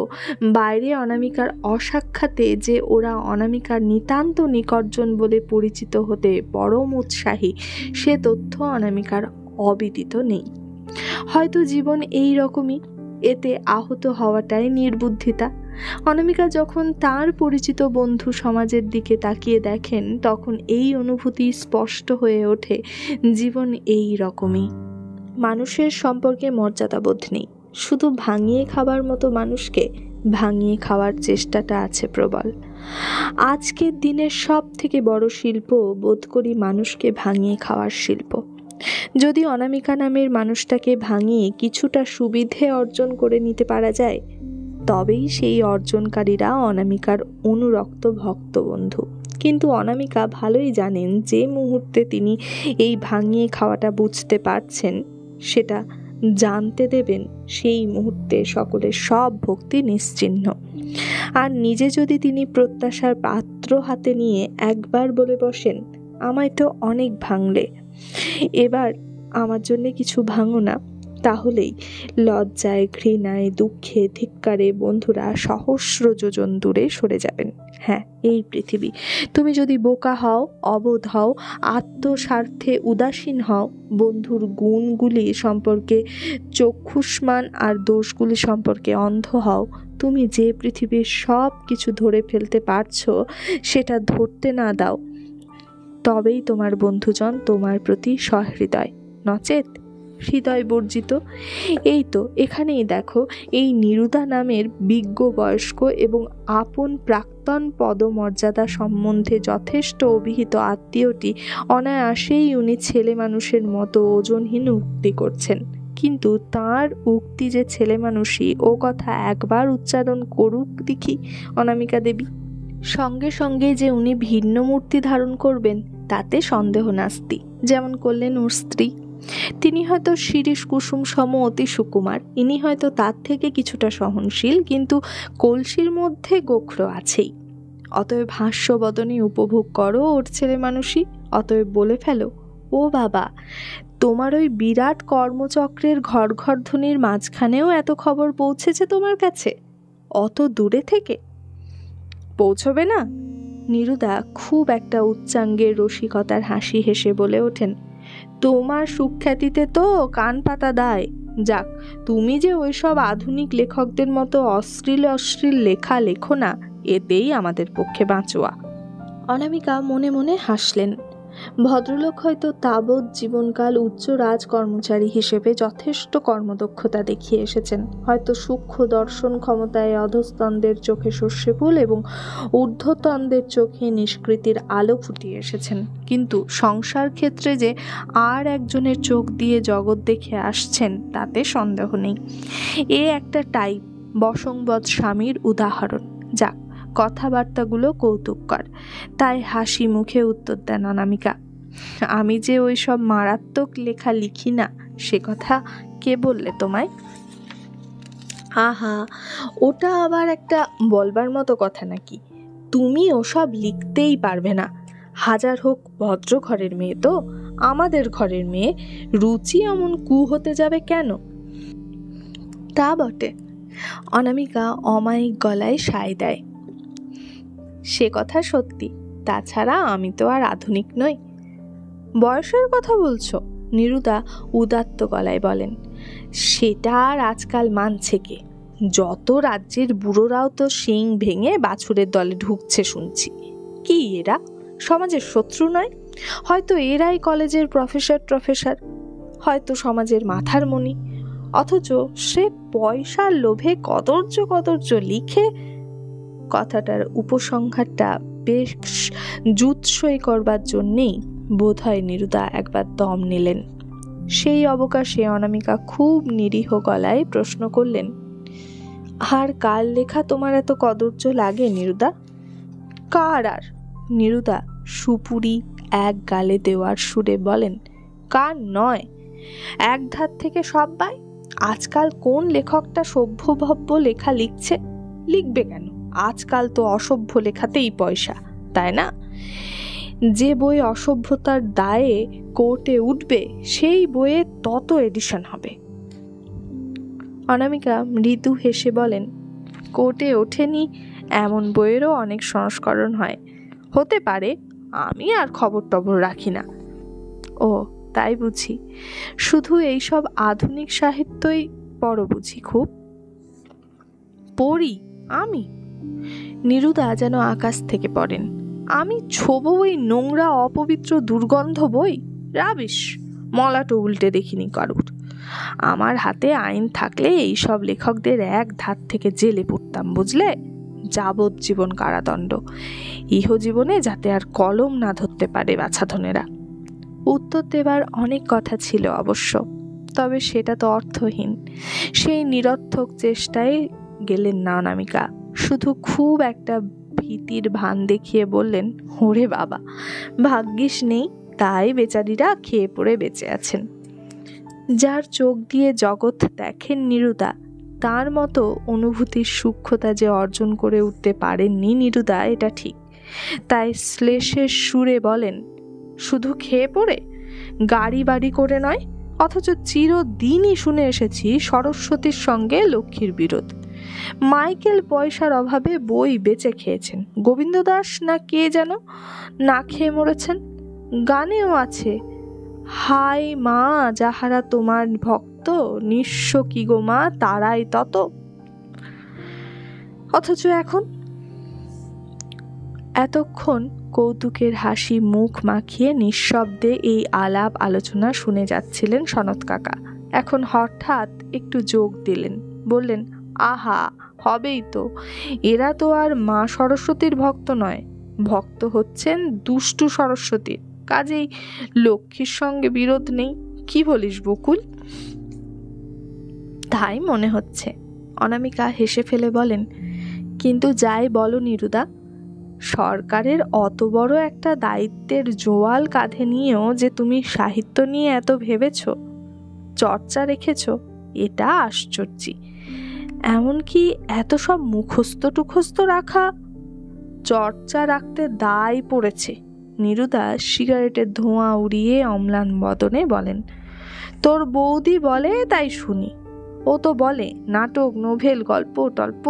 বাইরে অনামিকার অসাক্ষাতে যে ওরা অনামিকার নিতান্ত নিকর্জন বলে পরিচিত হতে পরম উৎসাহী, সে তথ্য অনামিকার অবিদিত নেই। হয়তো জীবন এই রকমই, এতে আহত হওয়াটাই নির্বুদ্ধিতা। অনামিকা যখন তার পরিচিত বন্ধু সমাজের দিকে তাকিয়ে দেখেন, তখন এই অনুভূতি স্পষ্ট হয়ে ওঠে, জীবন এই রকমই। মানুষের সম্পর্কে মর্যাদাবোধ নেই, শুধু ভাঙিয়ে খাবার মতো মানুষকে ভাঙিয়ে খাওয়ার চেষ্টাটা আছে প্রবল। আজকের দিনের সব থেকে বড় শিল্প বোধ করি মানুষকে ভাঙিয়ে খাওয়ার শিল্প। যদি অনামিকা নামের মানুষটাকে ভাঙিয়ে কিছুটা সুবিধে অর্জন করে নিতে পারা যায়, তবেই সেই অর্জনকারীরা অনামিকার অনুরক্ত ভক্ত বন্ধু। কিন্তু অনামিকা ভালোই জানেন যে মুহূর্তে তিনি এই ভাঙিয়ে খাওয়াটা বুঝতে পারছেন, সেটা জানতে দেবেন, সেই মুহূর্তে সকলের সব ভক্তি নিশ্চিহ্ন। আর নিজে যদি তিনি প্রত্যাশার পাত্র হাতে নিয়ে একবার বলে বসেন, আমায় তো অনেক ভাঙলে, এবার আমার জন্য কিছু ভাঙো না, তাহলেই লজ্জায়, ঘৃণায়, দুঃখে, ধিক্কারে বন্ধুরা সহস্র যোজন দূরে সরে যাবেন। হ্যাঁ, এই পৃথিবী। তুমি যদি বোকা হও, অবোধ হও, আত্মস্বার্থে উদাসীন হও, বন্ধুর গুণগুলি সম্পর্কে চক্ষুষ্মান আর দোষগুলি সম্পর্কে অন্ধ হও, তুমি যে পৃথিবীর সব কিছু ধরে ফেলতে পারছো সেটা ধরতে না দাও, তবেই তোমার বন্ধুজন তোমার প্রতি সহৃদয়, নচেত হৃদয় বর্জিত। এই তো এখানেই দেখো, এই নিরুদা নামের বিজ্ঞ বয়স্ক এবং আপন প্রাক্তন পদমর্যাদা সম্বন্ধে যথেষ্ট অভিহিত আত্মীয়টি অনায়াসেই উনি ছেলে মানুষের মতো ওজনহীন উক্তি করছেন। কিন্তু তার উক্তি যে ছেলে মানুষই, ও কথা একবার উচ্চারণ করুক দেখি অনামিকা দেবী। সঙ্গে সঙ্গে যে উনি ভিন্ন মূর্তি ধারণ করবেন তাতে সন্দেহ নাস্তি, যেমন করলেন ওর স্ত্রী। তিনি হয়তো শিরীষ কুসুম সম অতি সুকুমার, ইনি হয়তো তার থেকে কিছুটা সহনশীল, কিন্তু কলসির মধ্যে গোখরো আছেই। অতএব হাস্যবদনে উপভোগ করো ওর ছেলে মানুষই, অতএব বলে ফেলো, ও বাবা, তোমার ওই বিরাট কর্মচক্রের ঘর ঘর ধ্বনির মাঝখানেও এত খবর পৌঁছেছে তোমার কাছে, অত দূরে থেকে? পৌঁছবে না? নিরুদা খুব একটা উচ্চাঙ্গের রসিকতার হাসি হেসে বলে ওঠেন, তোমার সুখ্যাতিতে তো কান পাতা দায়। যাক, তুমি যে ওইসব আধুনিক লেখকদের মতো অশ্লীল অশ্লীল লেখা লেখো না, এতেই আমাদের পক্ষে বাঁচোয়া। অনামিকা মনে মনে হাসলেন। ভদ্রলোক হয়তো তাবৎ জীবনকাল উচ্চ রাজকর্মচারী হিসেবে যথেষ্ট কর্মদক্ষতা দেখিয়ে এসেছেন, হয়তো সূক্ষ্ম দর্শন ক্ষমতায় অধস্তনদের চোখে শস্যফুল এবং ঊর্ধ্বতনদের চোখে নিষ্কৃতির আলো ফুটিয়ে এসেছেন, কিন্তু সংসার ক্ষেত্রে যে আর একজনের চোখ দিয়ে জগৎ দেখে আসছেন তাতে সন্দেহ নেই। এ একটা টাইপ বশংবদ স্বামীর উদাহরণ। যাক, কথাবার্তাগুলো কৌতুককর, তাই হাসি মুখে উত্তর দেন অনামিকা। আমি যে ওই সব মারাত্মক লেখা লিখি না সে কথা কে বললে তোমায়? আহা, ওটা আবার একটা বলবার মতো কথা নাকি? তুমি ওসব লিখতেই পারবে না। হাজার হোক ভদ্র ঘরের মেয়ে তো, আমাদের ঘরের মেয়ে, রুচি এমন কু হতে যাবে কেন? তা বটে। অনামিকা অমায়িক গলায় সায় দেয়। সে কথা সত্যি। তাছাড়া আমি তো আর আধুনিক নই। বয়সের কথা বলছো? নিরুদা উদাত্ত গলায় বলেন। সেটা আর আজকাল মানছে কে? যত রাজ্যের বুড়োরাও তো শিং ভেঙে বাছুরের দলে ঢুকছে শুনছি। কি এরা সমাজের শত্রু নয়? হয়তো এরাই কলেজের প্রফেসর, হয়তো সমাজের মাথার মণি, অথচ সে পয়সার লোভে কদর্য লিখে। কথাটার উপসংহারটা বেশ জুৎসই করবার জন্যেই বোধহয় নিরুদা একবার দম নিলেন। সেই অবকাশে অনামিকা খুব নিরীহ গলায় প্রশ্ন করলেন, আর কার লেখা তোমার এত কদর্য লাগে নিরুদা? কার আর? নিরুদা সুপুরি এক গালে দেওয়ার সুরে বলেন, কার নয়, এক ধার থেকে সবাই। আজকাল কোন লেখকটা সভ্যভব্য লেখা লিখছে? লিখবে কেন? আজকাল তো অসভ্য লেখাতেই পয়সা, তাই না? যে বই অসভ্যতার দায়ে কোর্টে উঠবে সেই বইয়ে তত এডিশন হবে। অনামিকা মৃদু হেসে বলেন, কোর্টে ওঠেনি এমন বইয়েরও অনেক সংস্করণ হয়। হতে পারে, আমি আর খবর টবর রাখি না। ও তাই বুঝি? শুধু এইসব আধুনিক সাহিত্যই পড়ো বুঝি? খুব পড়ি আমি। নিরুদা যেন আকাশ থেকে পড়েন। আমি ছোবো ওই নোংরা অপবিত্র দুর্গন্ধ বই? রাবিশ, মলাটো উল্টে দেখিনি কারুর। আমার হাতে আইন থাকলে এইসব লেখকদের এক ধার থেকে জেলে পড়তাম, বুঝলে? যাবজ্জীবন কারাদণ্ড, ইহজীবনে যাতে আর কলম না ধরতে পারে বাছাধনেরা। উত্তর দেবার অনেক কথা ছিল অবশ্য, তবে সেটা তো অর্থহীন। সেই নিরর্থক চেষ্টায় গেলেন না অনামিকা। শুধু খুব একটা ভীতির ভান দেখিয়ে বললেন, ওরে বাবা, ভাগ্যিস নেই, তাই বেচারিরা খেয়ে পড়ে বেঁচে আছেন। যার চোখ দিয়ে জগৎ দেখেন নিরুদা, তার মতো অনুভূতির সূক্ষ্মতা যে অর্জন করে উঠতে পারেননি নিরুদা, এটা ঠিক। তাই শ্লেষের সুরে বলেন, শুধু খেয়ে পড়ে, গাড়ি বাড়ি করে নয়। অথচ চিরদিনই শুনে এসেছি সরস্বতীর সঙ্গে লক্ষ্মীর বিরোধ। মাইকেল পয়সার অভাবে বই বেচে খেয়েছেন। গোবিন্দ দাস না কে যেন না খেয়ে মরেছেন। গানেও আছে, হাই মা যাহারা তোমার ভক্ত, নিঃস্ব কি গো মা তারাই তত। অথচ এতক্ষণ কৌতুকের হাসি মুখ মাখিয়ে নিঃশব্দে এই আলাপ আলোচনা শুনে যাচ্ছিলেন সনত কাকা। এখন হঠাৎ একটু যোগ দিলেন, বললেন, আহা, হবেই তো। এরা তো আর মা সরস্বতীর ভক্ত নয়, ভক্ত হচ্ছেন দুষ্টু সরস্বতীর। কাজেই লক্ষ্মীর সঙ্গে বিরোধ নেই। কি বলিস বকুল? তাই মনে হচ্ছে। অনামিকা হেসে ফেলে বলেন, কিন্তু যাই বলো নিরুদা, সরকারের অত বড় একটা দায়িত্বের জোয়াল কাঁধে নিয়েও যে তুমি সাহিত্য নিয়ে এত ভেবেছ, চর্চা রেখেছ, এটা আশ্চর্য। এমনকি এত সব মুখস্থ রাখা, চর্চা রাখতে দায় পড়েছে। নিরুদা সিগারেটের ধোঁয়া উড়িয়ে অম্লান বদনে বলেন, তোর বৌদি বলে তাই শুনি। ও তো বলে নাটক, নোভেল, গল্প টল্প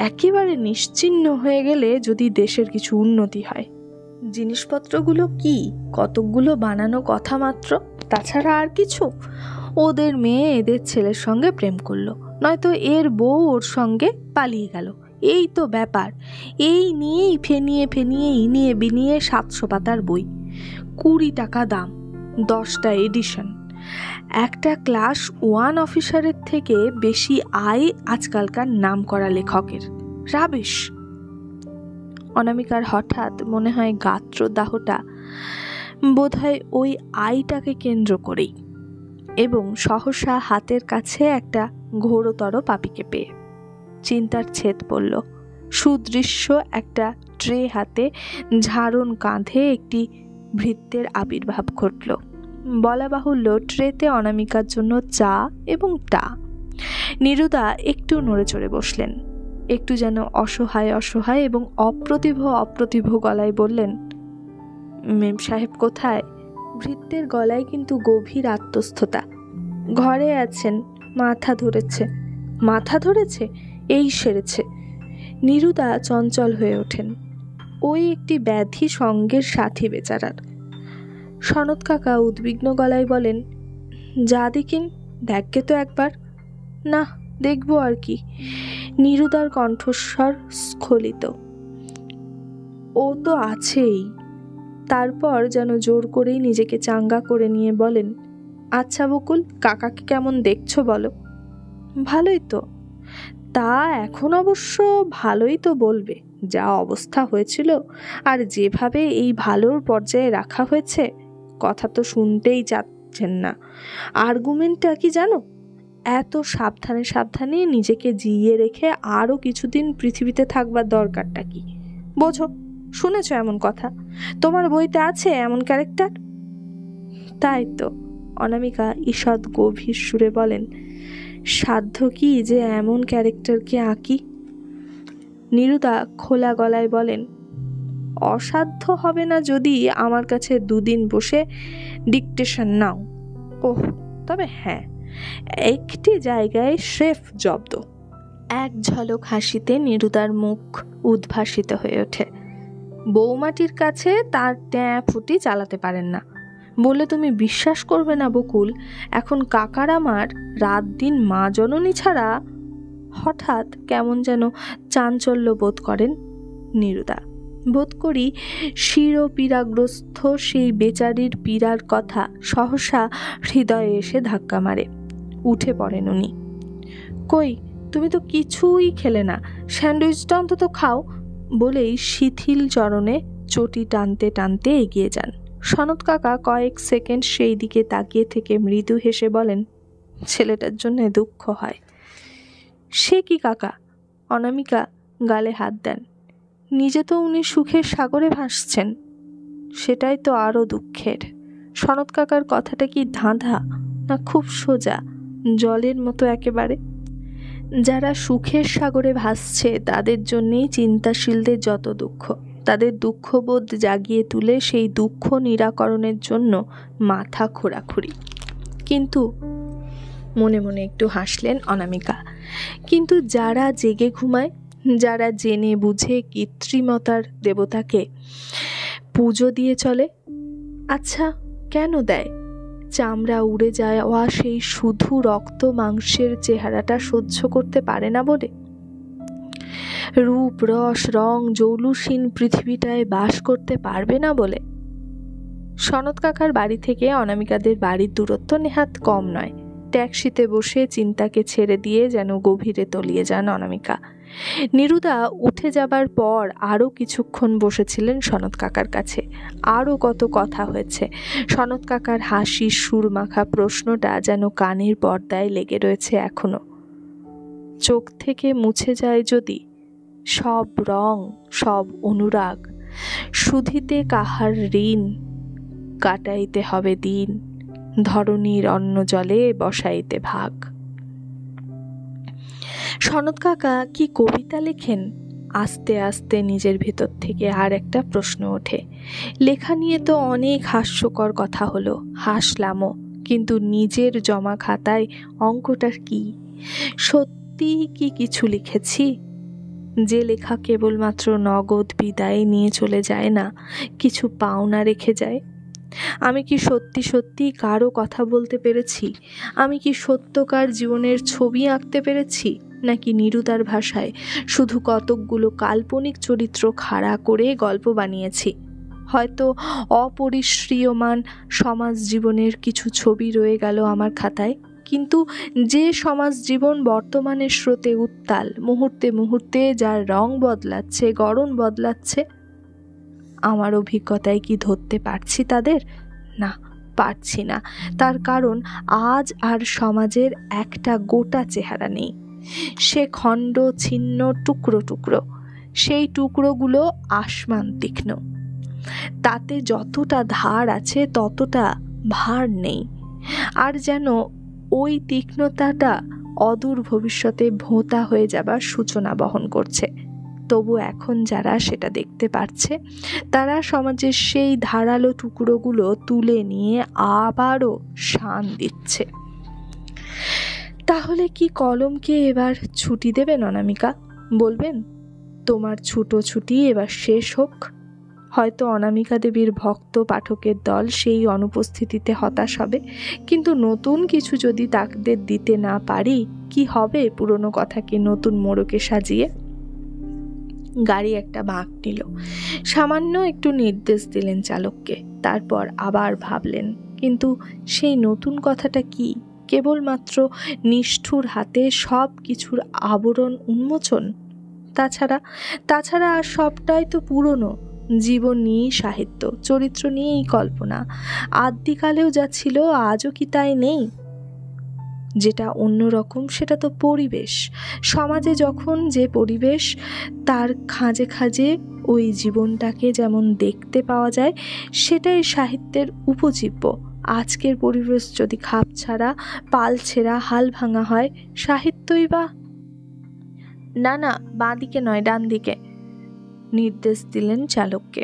একেবারে নিশ্চিহ্ন হয়ে গেলে যদি দেশের কিছু উন্নতি হয়। জিনিসপত্রগুলো কি কতকগুলো বানানো কথা মাত্র, তাছাড়া আর কিছু? ওদের মেয়ে এদের ছেলের সঙ্গে প্রেম করলো, নয়তো এর বউ ওর সঙ্গে পালিয়ে গেল, এই তো ব্যাপার। এই নিয়েই ফেনিয়ে ইনিয়ে বিনিয়ে 700 পাতার বই, 20 টাকা দাম, 10টা এডিশন। একটা ক্লাস 1 অফিসারের থেকে বেশি আয় আজকালকার নাম করা লেখকের। রাবিশ। অনামিকার হঠাৎ মনে হয় গাত্রদাহটা বোধহয় ওই আয়টাকে কেন্দ্র করেই, এবং সহসা হাতের কাছে একটা ঘোরতর পাপিকে পেয়ে চিন্তার ছেদ পড়ল। সুদৃশ্য একটা ট্রে হাতে, ঝাড়ন কাঁধে, একটি ভৃত্যের আবির্ভাব ঘটল। বলা বাহুল্য, ট্রেতে অনামিকার জন্য চা এবং টা। নিরুদা একটু নড়ে চড়ে বসলেন, একটু যেন অসহায় অসহায় এবং অপ্রতিভ গলায় বললেন, মেম সাহেব কোথায়? ভৃত্যের গলায় কিন্তু গভীর আত্মস্থতা। ঘরে আছেন, মাথা ধরেছে, এই সেরেছে। নিরুদা চঞ্চল হয়ে ওঠেন। ওই একটি ব্যাধি সঙ্গের সাথী বেচারার। সনৎ কাকা উদ্বিগ্ন গলায় বলেন, যা দেখিন, দেখকে তো একবার। না, দেখবো আর কি। নিরুদার কণ্ঠস্বর স্খলিত। ও তো আছেই। তারপর যেন জোর করেই নিজেকে চাঙ্গা করে নিয়ে বলেন, আচ্ছা বকুল, কাকাকে কেমন দেখছো বলো? ভালোই তো। তা এখন অবশ্য ভালোই তো বলবে, যা অবস্থা হয়েছিল আর যেভাবে এই ভালোর পর্যায়ে রাখা হয়েছে, কথা তো শুনতেই চাচ্ছেন না। আর্গুমেন্টটা কি জানো? এত সাবধানে সাবধানে নিজেকে জিইয়ে রেখে আরও কিছুদিন পৃথিবীতে থাকবার দরকারটা কি? বোঝো, শুনেছ এমন কথা? তোমার বইতে আছে এমন ক্যারেক্টার? তাই তো, অনামিকা ঈষৎ গভীর সুরে বলেন, সাধ্য কি যে এমন ক্যারেক্টারকে আঁকি? নিরুদা খোলা গলায় বলেন, অসাধ্য হবে না যদি আমার কাছে 2 দিন বসে ডিকটেশন নাও। ওহ, তবে হ্যাঁ, একটি জায়গায় স্রেফ জব্দ। এক ঝলক হাসিতে নিরুদার মুখ উদ্ভাসিত হয়ে ওঠে। বৌমাটির কাছে তার ট্যাঁ ফুটি চালাতে পারেন না বলে তুমি বিশ্বাস করবে না বকুল, এখন কাকার আমার রাত দিন মা জননী ছাড়া। হঠাৎ কেমন যেন চাঞ্চল্য বোধ করেন নিরুদা। বোধ করি শিরপীড়াগ্রস্ত সেই বেচারির পীড়ার কথা সহসা হৃদয়ে এসে ধাক্কা মারে। উঠে পড়েন উনি। কই, তুমি তো কিছুই খেলে না, স্যান্ডউইচটা অন্তত খাও বলেই শিথিল চরণে চটি টানতে টানতে এগিয়ে যান। সনৎ কাকা কয়েক সেকেন্ড সেই দিকে তাকিয়ে থেকে মৃদু হেসে বলেন, ছেলেটার জন্য দুঃখ হয়। সে কি কাকা? অনামিকা গালে হাত দেন। নিজে তো উনি সুখের সাগরে ভাসছেন, সেটাই তো আরও দুঃখের। সনৎ কাকার কথাটা কি ধাঁধা না খুব সোজা, জলের মতো একেবারে? যারা সুখের সাগরে ভাসছে তাদের জন্যেই চিন্তাশীলদের যত দুঃখ। তাদের দুঃখবোধ জাগিয়ে তুলে সেই দুঃখ নিরাকরণের জন্য মাথা খোঁড়াখুড়ি। কিন্তু মনে মনে একটু হাসলেন অনামিকা। কিন্তু যারা জেগে ঘুমায়, যারা জেনে বুঝে কৃত্রিমতার দেবতাকে পুজো দিয়ে চলে, আচ্ছা কেন দেয়? চামড়া উড়ে যাওয়া সেই শুধু রক্ত মাংসের চেহারাটা সহ্য করতে পারে না বলে? রূপ রস রং জৌলুসীন পৃথিবীটায় বাস করতে পারবে না বলে? সনৎ কাকার বাড়ি থেকে অনামিকাদের বাড়ির দূরত্ব নেহাত কম নয়। ট্যাক্সিতে বসে চিন্তাকে ছেড়ে দিয়ে যেন গভীরে তলিয়ে যান অনামিকা। নিরুদা উঠে যাবার পর আরও কিছুক্ষণ বসেছিলেন সনৎ কাকার কাছে। আরও কত কথা হয়েছে। সনৎ কাকার হাসির সুরমাখা প্রশ্নটা যেন কানের পর্দায় লেগে রয়েছে এখনো। চোখ থেকে মুছে যায় যদি সব রং, সব অনুরাগ, শুধিতে কাহার ঋণ, কাটাইতে হবে দিন, ধরণীর অন্ন জলে বসাইতে ভাগ। সনৎ কাকা কি কবিতা লেখেন? আস্তে আস্তে নিজের ভেতর থেকে আর একটা প্রশ্ন ওঠে। লেখা নিয়ে তো অনেক হাস্যকর কথা হলো, হাসলামও, কিন্তু নিজের জমা খাতায় অঙ্কটা কি? সত্যি কি কিছু লিখেছি? যে লেখা কেবলমাত্র নগদ বিদায় নিয়ে চলে যায় না, কিছু পাওনা রেখে যায়। আমি কি সত্যি সত্যি কারো কথা বলতে পেরেছি? আমি কি সত্যকার জীবনের ছবি আঁকতে পেরেছি, নাকি নিরুদার ভাষায় শুধু কতকগুলো কাল্পনিক চরিত্র খাড়া করে গল্প বানিয়েছি? হয়তো অপরিশ্রিয়মান সমাজ জীবনের কিছু ছবি রয়ে গেল আমার খাতায়, কিন্তু যে সমাজ জীবন বর্তমানের স্রোতে উত্তাল, মুহূর্তে মুহূর্তে যার রং বদলাচ্ছে, গড়ন বদলাচ্ছে, আমার অভিজ্ঞতায় কি ধরতে পারছি তাদের? না, পারছি না। তার কারণ আজ আর সমাজের একটা গোটা চেহারা নেই। সে খণ্ড ছিন্ন, টুকরো টুকরো। সেই টুকরোগুলো আসমান তীক্ষ্ণ। তাতে যতটা ধার আছে ততটা ভার নেই, আর যেন ওই তীক্ষ্ণতাটা অদূর ভবিষ্যতে ভোঁতা হয়ে যাবার সূচনা বহন করছে। তবু এখন যারা সেটা দেখতে পাচ্ছে তারা সমাজের সেই ধারালো টুকরোগুলো তুলে নিয়ে আবারও শান দিচ্ছে। তাহলে কি কলমকে এবার ছুটি দেবেন অনামিকা? বলবেন তোমার ছুটি এবার শেষ হোক? হয়তো অনামিকা দেবীর ভক্ত পাঠকের দল সেই অনুপস্থিতিতে হতাশ হবে, কিন্তু নতুন কিছু যদি তাদের দিতে না পারি কি হবে পুরনো কথাকে নতুন মোড়কে সাজিয়ে? গাড়ি একটা বাঁক নিল। সামান্য একটু নির্দেশ দিলেন চালককে, তারপর আবার ভাবলেন, কিন্তু সেই নতুন কথাটা কি? কেবলমাত্র নিষ্ঠুর হাতে সব কিছুর আবরণ উন্মোচন? তাছাড়া আর সবটাই তো পুরনো। জীবন নিয়েই সাহিত্য, চরিত্র নিয়েই কল্পনা। আদ্যিকালেও যা ছিল আজও কি তাই নেই? যেটা অন্যরকম সেটা তো পরিবেশ। সমাজে যখন যে পরিবেশ, তার খাঁজে খাঁজে ওই জীবনটাকে যেমন দেখতে পাওয়া যায়, সেটাই সাহিত্যের উপজীব্য। আজকের পরিবেশ যদি খাপ ছাড়া, পাল ছেঁড়া, হাল ভাঙা হয়, সাহিত্যই বা? না, বাঁ দিকে নয়, ডান দিকে, নির্দেশ দিলেন চালককে।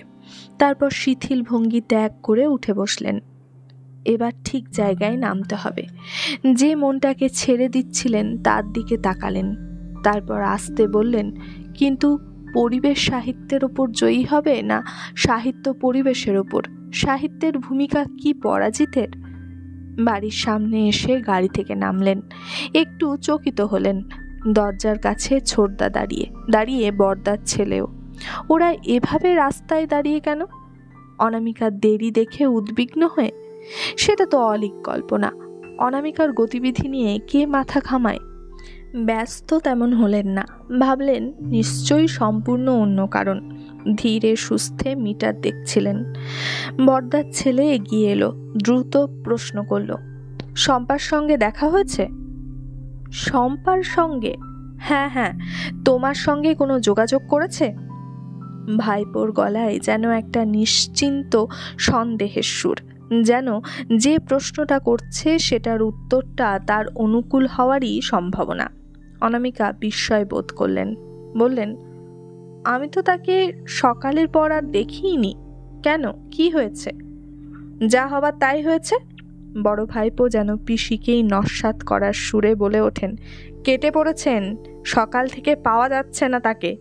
তারপর শিথিল ভঙ্গি ত্যাগ করে উঠে বসলেন। এবার ঠিক জায়গায় নামতে হবে। যে মনটাকে ছেড়ে দিচ্ছিলেন তার দিকে তাকালেন, তারপর আস্তে বললেন, কিন্তু পরিবেশ সাহিত্যের ওপর জয়ী হবে না সাহিত্য পরিবেশের ওপর? সাহিত্যের ভূমিকা কি পরাজিতের? বাড়ির সামনে এসে গাড়ি থেকে নামলেন। একটু চকিত হলেন। দরজার কাছে ছোটদা দাঁড়িয়ে বড়দার ছেলেও। ওরা এভাবে রাস্তায় দাঁড়িয়ে কেন? অনামিকার দেরি দেখে উদ্বিগ্ন হয়ে? সেটা তো অলীক কল্পনা। অনামিকার গতিবিধি নিয়ে কে মাথা ঘামায়? ব্যস্ত তেমন হলেন না, ভাবলেন নিশ্চয়ই সম্পূর্ণ অন্য কারণ। ধীরে সুস্থে মিটার দেখছিলেন। বড়দার ছেলে এগিয়ে এলো, দ্রুত প্রশ্ন করল, শম্পার সঙ্গে দেখা হয়েছে? শম্পার সঙ্গে? হ্যাঁ, তোমার সঙ্গে কোনো যোগাযোগ করেছে? ভাইপোর গলায় যেন একটা নিশ্চিন্ত সন্দেহের সুর, যেন যে প্রশ্নটা করছে সেটার উত্তরটা তার অনুকূল হওয়ারই সম্ভাবনা। অনামিকা বিস্ময় বোধ করলেন, বললেন, আমি তো তাকে সকালের পর আর দেখিনি। কেন, কি হয়েছে? যা হবার তাই হয়েছে। বড় ভাইপো যেন পিসিকেই নস্যাৎ করার সুরে বলে ওঠেন, কেটে পড়েছেন, সকাল থেকে পাওয়া যাচ্ছে না তাকে।